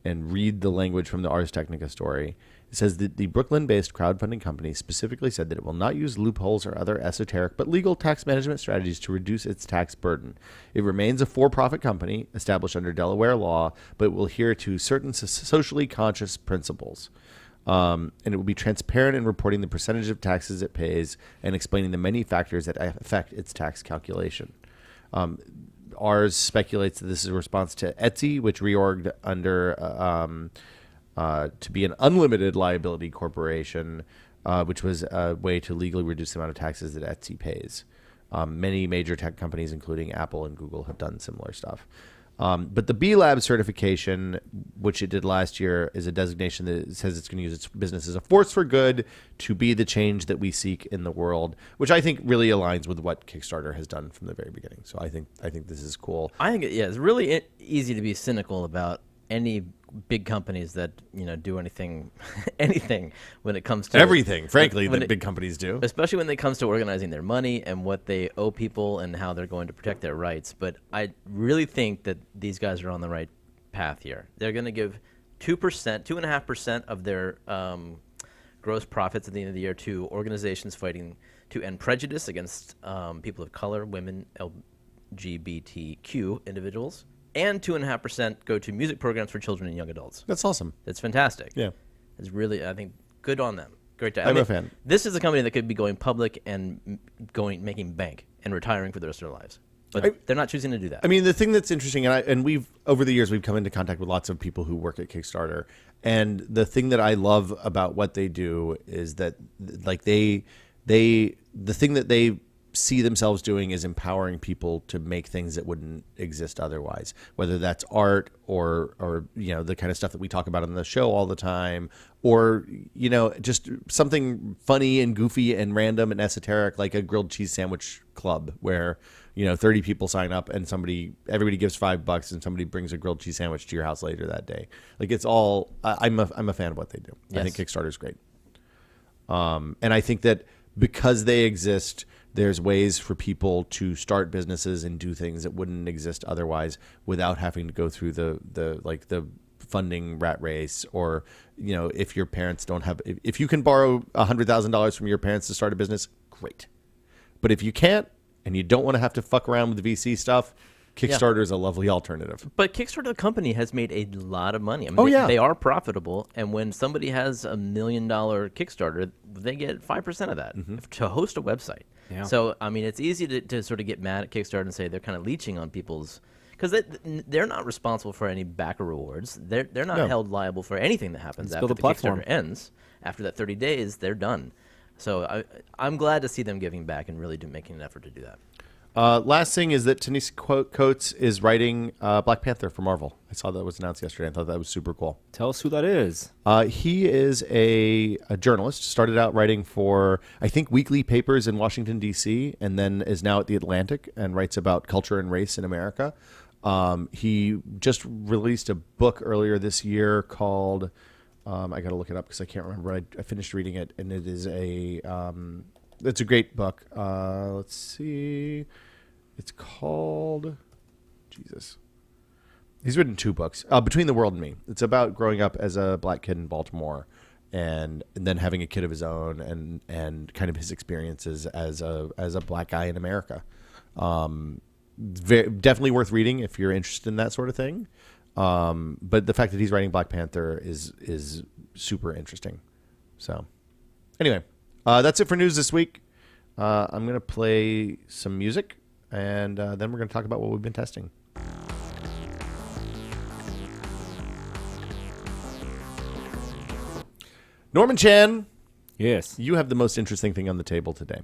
and read the language from the Ars Technica story. It says that the Brooklyn-based crowdfunding company specifically said that it will not use loopholes or other esoteric but legal tax management strategies to reduce its tax burden. It remains a for-profit company established under Delaware law, but will adhere to certain socially conscious principles. And it will be transparent in reporting the percentage of taxes it pays and explaining the many factors that affect its tax calculation. Ars speculates that this is a response to Etsy, which reorged under to be an unlimited liability corporation, which was a way to legally reduce the amount of taxes that Etsy pays. Many major tech companies, including Apple and Google, have done similar stuff. But the B Lab certification, which it did last year, is a designation that says it's going to use its business as a force for good to be the change that we seek in the world, which I think really aligns with what Kickstarter has done from the very beginning. So I think this is cool. I think it's really easy to be cynical about any big companies that do anything when it comes to everything, frankly, that big companies do, especially when it comes to organizing their money and what they owe people and how they're going to protect their rights. But I really think that these guys are on the right path here. They're going to give 2.5% of their gross profits at the end of the year to organizations fighting to end prejudice against people of color, women, LGBTQ individuals. And 2.5% go to music programs for children and young adults. That's awesome. That's fantastic. Yeah. It's really, I think, good on them. Great to I'm a fan. This is a company that could be going public and making bank and retiring for the rest of their lives. But they're not choosing to do that. I mean, the thing that's interesting, and we've over the years we've come into contact with lots of people who work at Kickstarter, and the thing that I love about what they do is that, like the thing that they see themselves doing is empowering people to make things that wouldn't exist otherwise, whether that's art or the kind of stuff that we talk about on the show all the time, or just something funny and goofy and random and esoteric, like a grilled cheese sandwich club where 30 people sign up and everybody gives $5 and somebody brings a grilled cheese sandwich to your house later that day. Like, it's all I'm a fan of what they do. Yes. I think Kickstarter's great. And I think that because they exist, there's ways for people to start businesses and do things that wouldn't exist otherwise without having to go through the funding rat race, or if your parents don't have, if you can borrow $100,000 from your parents to start a business, great. But if you can't and you don't want to have to fuck around with the VC stuff, Kickstarter is a lovely alternative. But Kickstarter, the company, has made a lot of money. I mean, they are profitable, and when somebody has $1 million Kickstarter, they get 5% of that to host a website. Yeah. So, I mean, it's easy to sort of get mad at Kickstarter and say they're kind of leeching on people's because they're not responsible for any backer rewards. They're not No. held liable for anything that happens Let's after build the a platform. Kickstarter ends. After that 30 days, they're done. So I'm glad to see them giving back and really making an effort to do that. Last thing is that Ta-Nehisi Coates is writing Black Panther for Marvel. I saw that was announced yesterday. I thought that was super cool. Tell us who that is. He is a journalist. Started out writing for, I think, weekly papers in Washington, D.C., and then is now at The Atlantic and writes about culture and race in America. He just released a book earlier this year called, I got to look it up because I can't remember. I finished reading it, and it is it's a great book. Let's see. It's called, Jesus. He's written 2 books. Between the World and Me. It's about growing up as a black kid in Baltimore and then having a kid of his own and kind of his experiences as a black guy in America. Definitely worth reading if you're interested in that sort of thing. But the fact that he's writing Black Panther is super interesting. So anyway, that's it for news this week. I'm going to play some music, and then we're going to talk about what we've been testing. Norman Chan, Yes. you have the most interesting thing on the table today.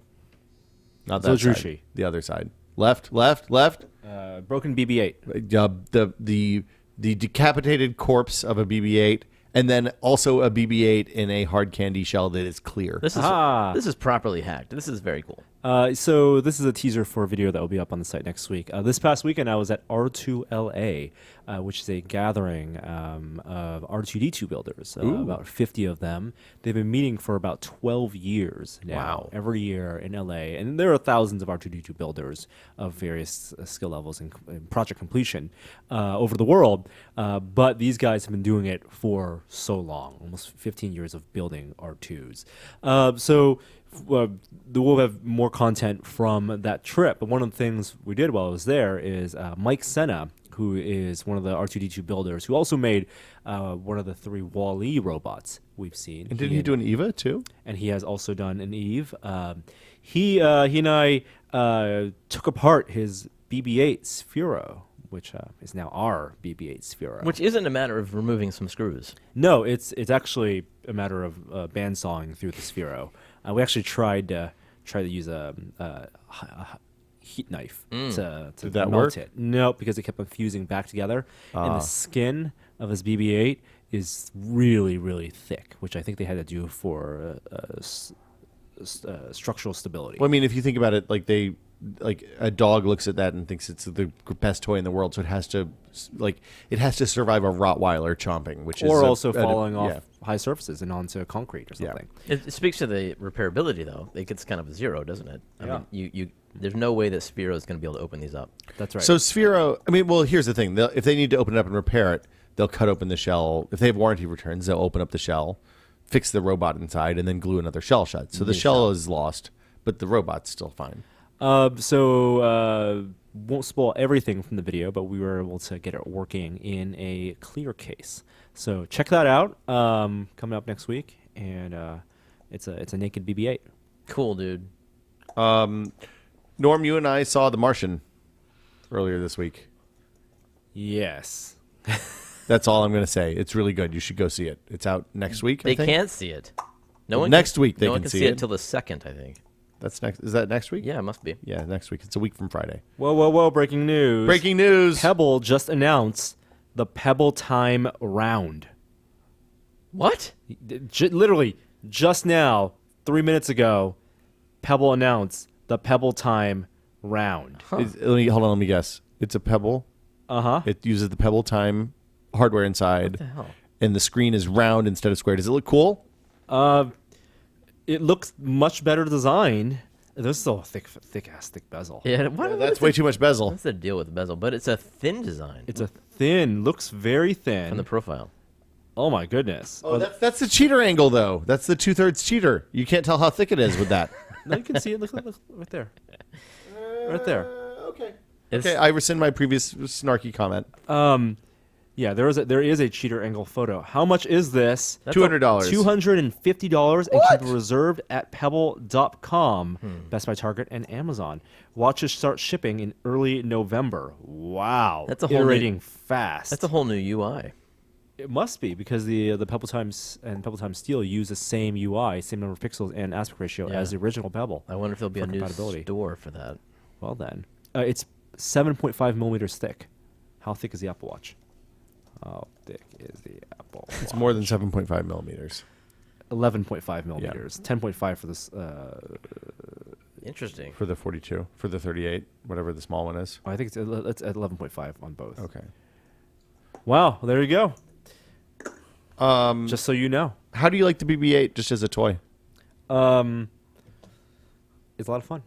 Not that Zojirushi. side. The other side. Left. Broken BB-8. The decapitated corpse of a BB-8, and then also a BB-8 in a hard candy shell that is clear. This is properly hacked. This is very cool. So this is a teaser for a video that will be up on the site next week. This past weekend, I was at R2LA, which is a gathering of R2D2 builders, about 50 of them. They've been meeting for about 12 years now, Wow. every year in LA. And there are thousands of R2D2 builders of various skill levels and project completion over the world. But these guys have been doing it for so long, almost 15 years of building R2s. We'll have more content from that trip. But one of the things we did while I was there is Mike Senna, who is one of the R2D2 builders, who also made one of the 3 Wall-E robots we've seen. And didn't he do an EVA too? And he has also done an Eve. He and I took apart his BB-8 Sphero, which is now our BB-8 Sphero. Which isn't a matter of removing some screws. No, it's actually a matter of bandsawing through the Sphero. We actually tried to use a heat knife to Did that melt work? it. No, because it kept on fusing back together. And the skin of his BB-8 is really, really thick, which I think they had to do for structural stability. Well, I mean, if you think about it, like a dog looks at that and thinks it's the best toy in the world, so it has to survive a Rottweiler chomping, which is also falling off yeah. high surfaces and onto concrete or Yeah. something. It speaks to the repairability, though. It gets kind of a zero, doesn't it? I Yeah. mean, there's no way that Sphero is going to be able to open these up. That's right. So Sphero, I mean, well, here's the thing: if they need to open it up and repair it, they'll cut open the shell. If they have warranty returns, they'll open up the shell, fix the robot inside, and then glue another shell shut. So the shell is lost, but the robot's still fine. Won't spoil everything from the video, but we were able to get it working in a clear case. So check that out. Coming up next week, and it's a naked BB-8. Cool, dude. Norm, you and I saw The Martian earlier this week. Yes. That's all I'm going to say. It's really good. You should go see it. It's out next week. They I think. can't see it. No one Next week they no one can can see see it. it till the 2nd, I think. That's next. Is that next week? Yeah, it must be. Yeah, next week. It's a week from Friday. Whoa! Breaking news. Breaking news. Pebble just announced the Pebble Time Round. What? Literally, just now, 3 minutes ago, Pebble announced the Pebble Time Round. Hold on. Let me guess. It's a Pebble. Uh-huh. It uses the Pebble Time hardware inside. What the hell? And the screen is round instead of square. Does it look cool? It looks much better designed. There's still a thick bezel. Yeah, That's way too much bezel. What's the deal with the bezel? But it's a thin design It's a thin, looks very thin. from the profile. Oh my goodness. Oh, that's the cheater angle, though. That's the 2/3 cheater. You can't tell how thick it is with that. No, you can see it. Look right there. Right there. Okay. It's- Okay, I rescind my previous snarky comment. Yeah, there is a cheater angle photo. How much is this? That's $200. $250 and can be reserved at Pebble.com, Best Buy, Target, and Amazon. Watches start shipping in early November. Wow, That's a whole iterating fast. That's a whole new UI. It must be because the Pebble Times and Pebble Time Steel use the same UI, same number of pixels and aspect ratio as the original Pebble. I wonder if there'll be for a new compatibility. store for that. Well then, it's 7.5 millimeters thick. How thick is the Apple Watch? How thick is the Apple Watch? It's more than 7.5 millimeters. 11.5 millimeters. 10.5 for this. Interesting. For the 42, for the 38, whatever the small one is. I think it's at 11.5 on both. Okay. Wow, there you go. Just so you know, How do you like the BB-8 just as a toy? it's a lot of fun.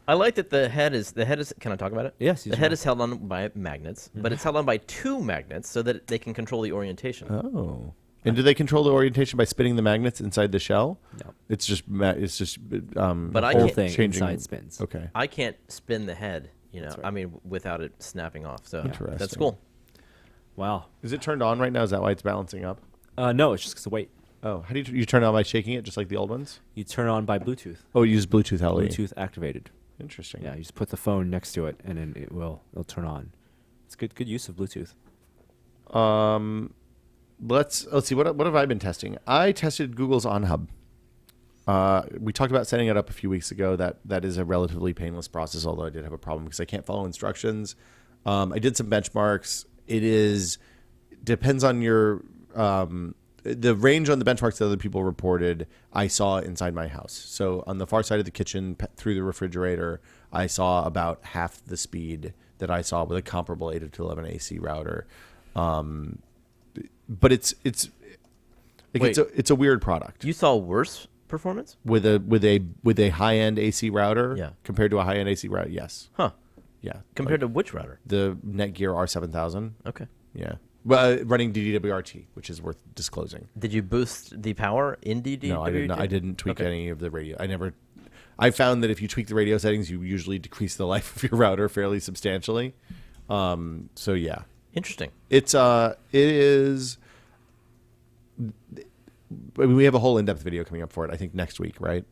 I like that the head is. Can I talk about it? Yes, The head is held on by magnets, but it's held on by 2 magnets so that they can control the orientation. Oh. And do they control the orientation by spinning the magnets inside the shell? No. It's just But I Whole can't thing changing. inside spins. Okay. I can't spin the head. right. I mean, without it snapping off. So Interesting. that's cool. Wow. Is it turned on right now? Is that why it's balancing up? No, it's just because of weight. Oh, how do you turn it on by shaking it just like the old ones? You turn on by Bluetooth. Oh, you use Bluetooth LE. Bluetooth activated. Interesting. Yeah, you just put the phone next to it, and then it'll turn on. It's good use of Bluetooth. Let's see. What have I been testing? I tested Google's OnHub. We talked about setting it up a few weeks ago. That is a relatively painless process, although I did have a problem because I can't follow instructions. I did some benchmarks. Depends on your the range on the benchmarks that other people reported. I saw inside my house. So on the far side of the kitchen, through the refrigerator, I saw about half the speed that I saw with a comparable 802.11 AC router. But it's a weird product. You saw worse performance? With a high end AC router, Yeah. compared to a high end AC router, yes, Huh. yeah. Compared to which router? the Netgear R7000, Okay. yeah. Well, running DDWRT, which is worth disclosing. Did you boost the power in DD? No, I didn't. I didn't tweak Okay. any of the radio. I found that if you tweak the radio settings, you usually decrease the life of your router fairly substantially. So yeah, Interesting. it is. I mean, we have a whole in-depth video coming up for it. I think next week, right?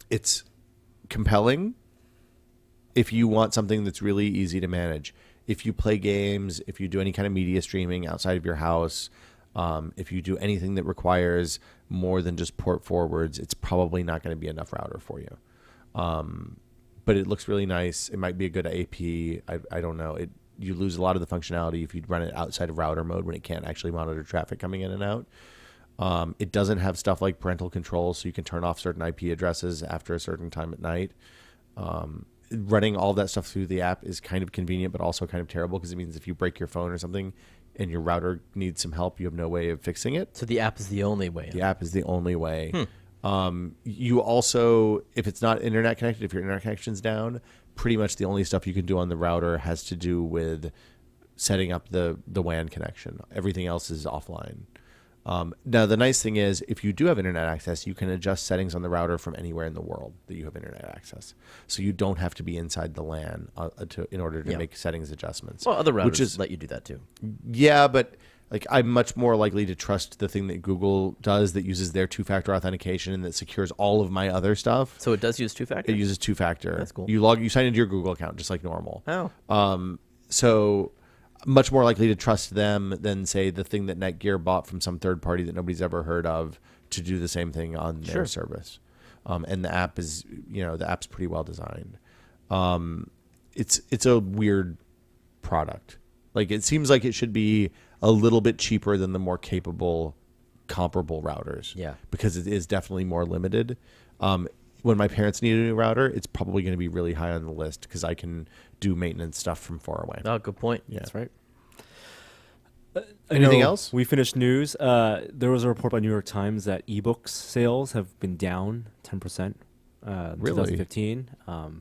It's compelling if you want something that's really easy to manage. If you play games, if you do any kind of media streaming outside of your house, if you do anything that requires more than just port forwards, it's probably not going to be enough router for you. But it looks really nice. It might be a good AP. I don't know. You lose a lot of the functionality if you run it outside of router mode when it can't actually monitor traffic coming in and out. It doesn't have stuff like parental control, so you can turn off certain IP addresses after a certain time at night. Running all that stuff through the app is kind of convenient, but also kind of terrible because it means if you break your phone or something and your router needs some help, you have no way of fixing it. So the app is the only way. The app is the only way. You also, if it's not internet connected, if your internet connection's down, pretty much the only stuff you can do on the router has to do with setting up the WAN connection. Everything else is offline. Now, the nice thing is, if you do have internet access, you can adjust settings on the router from anywhere in the world that you have internet access. So you don't have to be inside the LAN in order to make settings adjustments. Well, other routers let you do that too. Yeah, but like I'm much more likely to trust the thing that Google does that uses their two-factor authentication and that secures all of my other stuff. So it does use two-factor? It uses two-factor. That's cool. You sign into your Google account just like normal. Oh. So much more likely to trust them than, say, the thing that Netgear bought from some third party that nobody's ever heard of to do the same thing on their service. And the app is, the app's pretty well designed. It's a weird product. Like, it seems like it should be a little bit cheaper than the more capable comparable routers. Yeah. Because it is definitely more limited. When my parents need a new router, it's probably going to be really high on the list because I can do maintenance stuff from far away. Oh, good point. Yeah. That's right. Anything else? We finished news. There was a report by New York Times that ebooks sales have been down 10%. Really? 2015.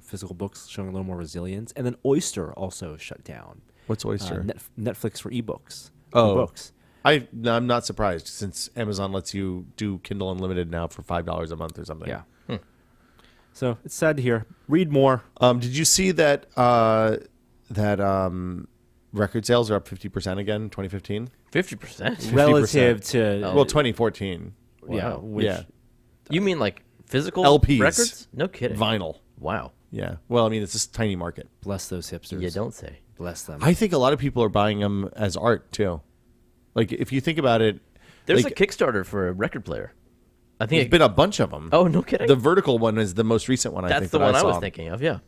Physical books showing a little more resilience. And then Oyster also shut down. What's Oyster? Netflix for ebooks. Oh. Books. I'm not surprised since Amazon lets you do Kindle Unlimited now for $5 a month or something. Yeah. So it's sad to hear. Read more. Did you see that Record sales are up 50% again in 2015. 50%. Relative to Well, 2014. yeah, which, Yeah. You mean like physical LPs. records? No kidding. Vinyl. Wow. Yeah. Well, I mean, it's this tiny market. bless those hipsters. You don't say. Bless them. I think a lot of people are buying them as art too. Like if you think about it, There's like, a Kickstarter for a record player. I there's think. been a bunch of them. Oh, no kidding. The vertical one is the most recent one. I That's think the that one I saw. was thinking of. Yeah.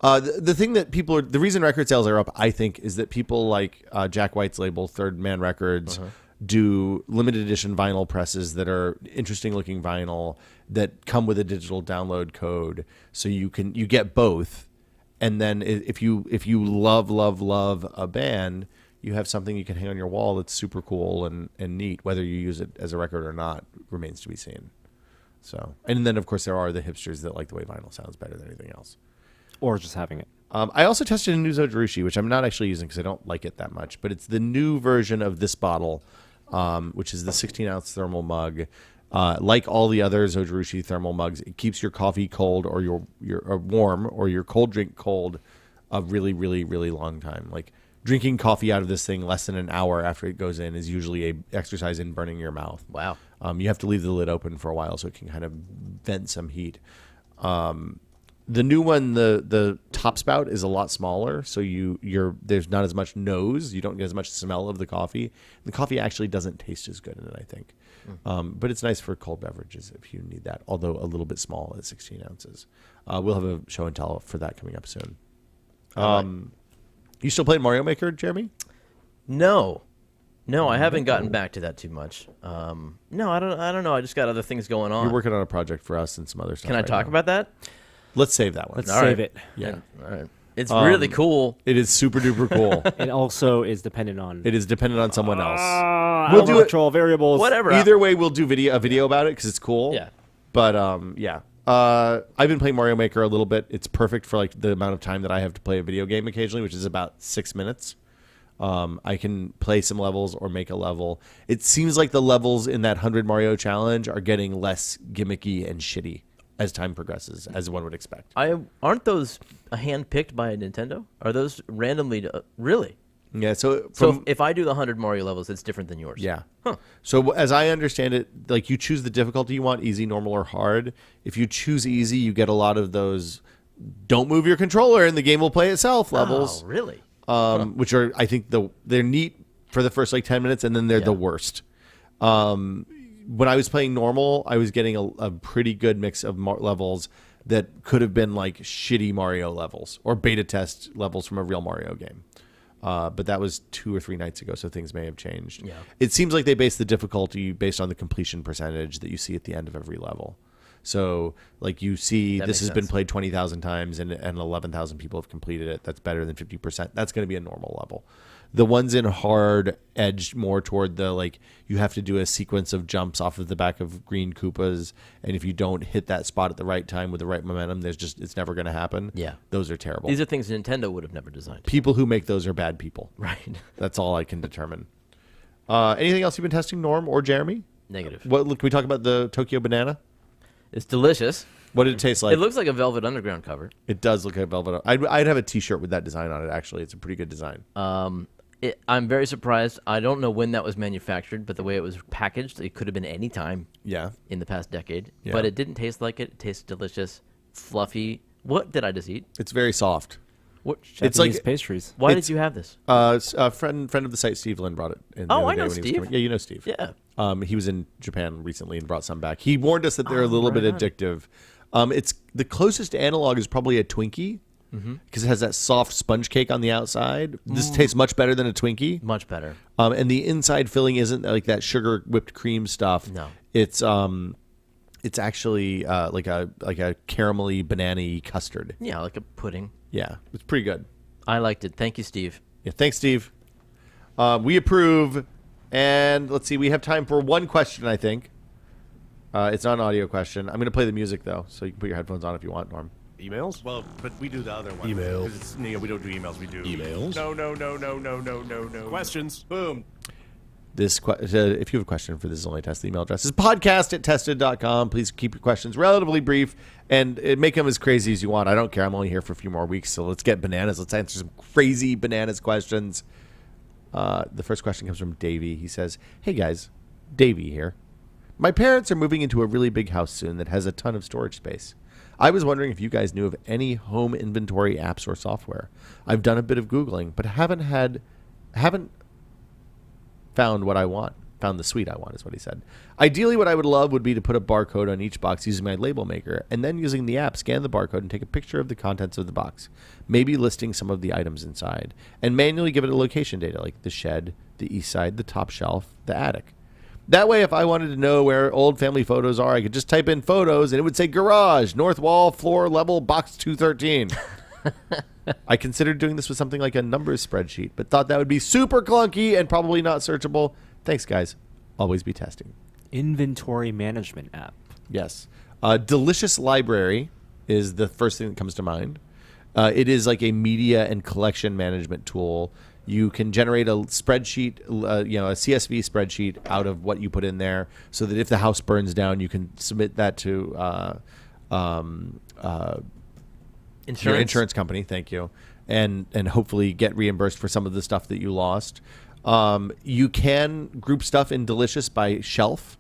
The thing that people are, the reason record sales are up, I think, is that people like Jack White's label, Third Man Records, do limited edition vinyl presses that are interesting looking vinyl that come with a digital download code, so you get both, and then if you love a band, you have something you can hang on your wall that's super cool and neat. Whether you use it as a record or not remains to be seen. So, and then of course there are the hipsters that like the way vinyl sounds better than anything else. or just having it. I also tested a new Zojirushi, which I'm not actually using because I don't like it that much. But it's the new version of this bottle, which is the 16-ounce thermal mug. Like all the other Zojirushi thermal mugs, it keeps your coffee cold or your warm or your cold drink cold a really, really, really long time. Like drinking coffee out of this thing less than an hour after it goes in is usually a exercise in burning your mouth. Wow. You have to leave the lid open for a while so it can kind of vent some heat. The new one, the top spout is a lot smaller, so there's not as much nose. You don't get as much smell of the coffee. The coffee actually doesn't taste as good in it, I think. But it's nice for cold beverages if you need that, although a little bit small at 16 ounces. We'll have a show and tell for that coming up soon. You still playing Mario Maker, Jeremy? No, I haven't gotten back to that too much. No, I don't know. I just got other things going on. You're working on a project for us and some other stuff. Can I right talk now. about that? Let's save that one. Let's All save right. it. Yeah. All right. It's really cool. It is super duper cool. It also is dependent on It is dependent on someone else. we'll do it- control variables. Whatever. Either way, we'll do a video about it because it's cool. Yeah. But yeah. I've been playing Mario Maker a little bit. It's perfect for like the amount of time that I have to play a video game occasionally, which is about 6 minutes. I can play some levels or make a level. It seems like the levels in that 100 Mario challenge are getting less gimmicky and shitty as time progresses, as one would expect. Aren't those hand-picked by Nintendo? Are those randomly really? Yeah. So So if I do the 100 Mario levels, it's different than yours. yeah. Huh. So as I understand it, like you choose the difficulty you want, easy, normal, or hard. If you choose easy, you get a lot of those don't move your controller and the game will play itself levels. Oh, really? Which are, I think, they're neat for the first like 10 minutes and then they're the Yeah. worst. When I was playing normal, I was getting a pretty good mix of levels that could have been like shitty Mario levels or beta test levels from a real Mario game. But that was 2 or 3 nights ago, so things may have changed. Yeah. It seems like they base the difficulty based on the completion percentage that you see at the end of every level. So, like you see, That this has makes been sense. played 20,000 times and 11,000 people have completed it. That's better than 50%. That's going to be a normal level. The ones in hard edged more toward the, like, you have to do a sequence of jumps off of the back of green Koopas, and if you don't hit that spot at the right time with the right momentum, it's never going to happen. Yeah. Those are terrible. These are things Nintendo would have never designed. People who make those are bad people. Right. That's all I can determine. Anything else you've been testing, Norm or Jeremy? Negative. What can we talk about the Tokyo Banana? It's delicious. What did it taste like? It looks like a Velvet Underground cover. It does look like velvet. I'd have a T-shirt with that design on it. Actually, it's a pretty good design. I'm very surprised. I don't know when that was manufactured, but the way it was packaged, it could have been any time Yeah. in the past decade. Yeah. But it didn't taste like it. It tastes delicious, fluffy. What did I just eat? It's very soft. What? It's Japanese like- pastries. Why it's- did you have this? A friend of the site, Steve Lynn, brought it. In the Oh, other I day know when he was Steve. coming. Yeah, you know Steve. Yeah. He was in Japan recently and brought some back. He warned us that they're a little bit right on. addictive. It's the closest analog is probably a Twinkie because it has that soft sponge cake on the outside. This tastes much better than a Twinkie. Much better. And the inside filling isn't like that sugar whipped cream stuff. No. It's actually like a caramelly banana-y custard. Yeah, like a pudding. Yeah, it's pretty good. I liked it. Thank you, Steve. Yeah, thanks, Steve. We approve. And let's see, we have time for one question, I think. It's not an audio question. I'm going to play the music, though, so you can put your headphones on if you want, Norm. Emails? Well, but we do the other one. Email. 'Cause it's, we don't do emails. We do Emails? No. Questions? Boom. If you have a question for This Is Only a Test, the email address is podcast@tested.com. Please keep your questions relatively brief and make them as crazy as you want. I don't care. I'm only here for a few more weeks, so let's get bananas. Let's answer some crazy bananas questions. The first question comes from Davey. He says, "Hey guys, Davey here. My parents are moving into a really big house soon that has a ton of storage space. I was wondering if you guys knew of any home inventory apps or software. I've done a bit of Googling, but haven't found what I want. Found the suite I want," is what he said. "Ideally, what I would love would be to put a barcode on each box using my label maker, and then using the app, scan the barcode and take a picture of the contents of the box, maybe listing some of the items inside, and manually give it a location data like the shed, the east side, the top shelf, the attic. That way, if I wanted to know where old family photos are, I could just type in photos and it would say garage, north wall, floor level, box 213. I considered doing this with something like a numbers spreadsheet, but thought that would be super clunky and probably not searchable. Thanks, guys. Always be testing." Inventory management app. Yes. Delicious Library is the first thing that comes to mind. It is like a media and collection management tool. You can generate a spreadsheet, a CSV spreadsheet out of what you put in there, so that if the house burns down, you can submit that to your insurance company. Thank you, and hopefully get reimbursed for some of the stuff that you lost. You can group stuff in Delicious by shelf,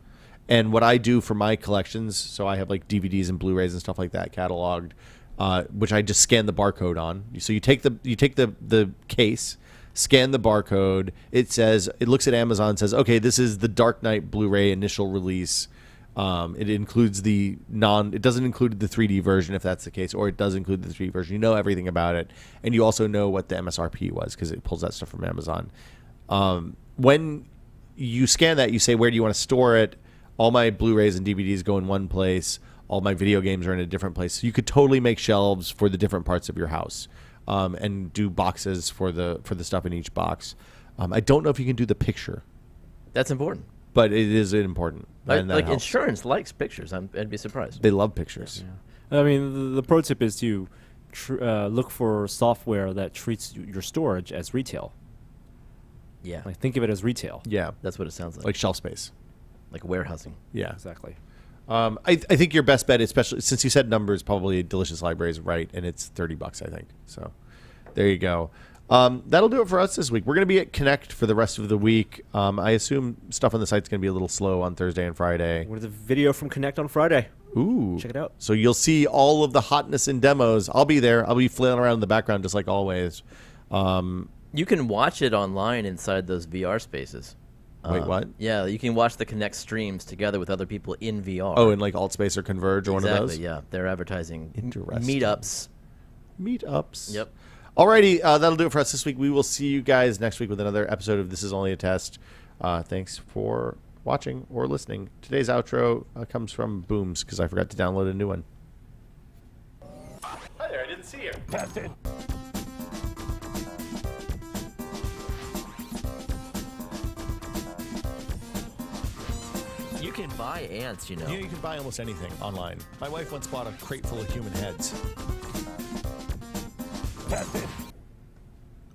and what I do for my collections, so I have like DVDs and Blu-rays and stuff like that cataloged, which I just scan the barcode on. So you take the case, scan the barcode. It looks at Amazon and says, okay, this is the Dark Knight Blu-ray initial release. It includes it doesn't include the 3D version if that's the case, or it does include the 3D version. You know everything about it, and you also know what the MSRP was because it pulls that stuff from Amazon. When you scan that, you say, where do you want to store it? All my Blu-rays and DVDs go in one place. All my video games are in a different place. So you could totally make shelves for the different parts of your house, and do boxes for the stuff in each box. I don't know if you can do the picture. That's important. But it is important. Like insurance likes pictures. I'd be surprised. They love pictures. Yeah. I mean, the pro tip is to look for software that treats your storage as retail. Yeah. Like, think of it as retail. Yeah. That's what it sounds like. Like shelf space. Like warehousing. Yeah. Exactly. I think your best bet, especially since you said numbers, probably Delicious Library is right, and it's $30, I think. So there you go. That'll do it for us this week. We're going to be at Connect for the rest of the week. I assume stuff on the site's going to be a little slow on Thursday and Friday. What is the video from Connect on Friday? Ooh. Check it out. So you'll see all of the hotness in demos. I'll be there. I'll be flailing around in the background just like always. You can watch it online inside those VR spaces. Wait, what? Yeah, you can watch the Connect streams together with other people in VR. Oh, in like Altspace or Converge or one of those? Yeah. They're advertising Interesting. meetups. Yep. Alrighty, that'll do it for us this week. We will see you guys next week with another episode of This Is Only a Test. Thanks for watching or listening. Today's outro comes from Booms because I forgot to download a new one. Hi there, I didn't see you. You can buy ants, you know. You can buy almost anything online. My wife once bought a crate full of human heads.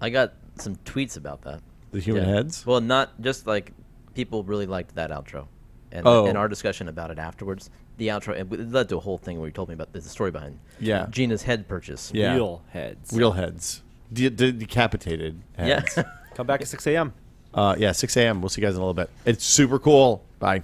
I got some tweets about that. The human heads? Well, not just like people really liked that outro, and our discussion about it afterwards. The outro it led to a whole thing where you told me about the story behind Gina's head purchase. Yeah. Real heads. Real heads. Decapitated heads. Yeah. Come back at 6 a.m. 6 a.m. We'll see you guys in a little bit. It's super cool. Bye.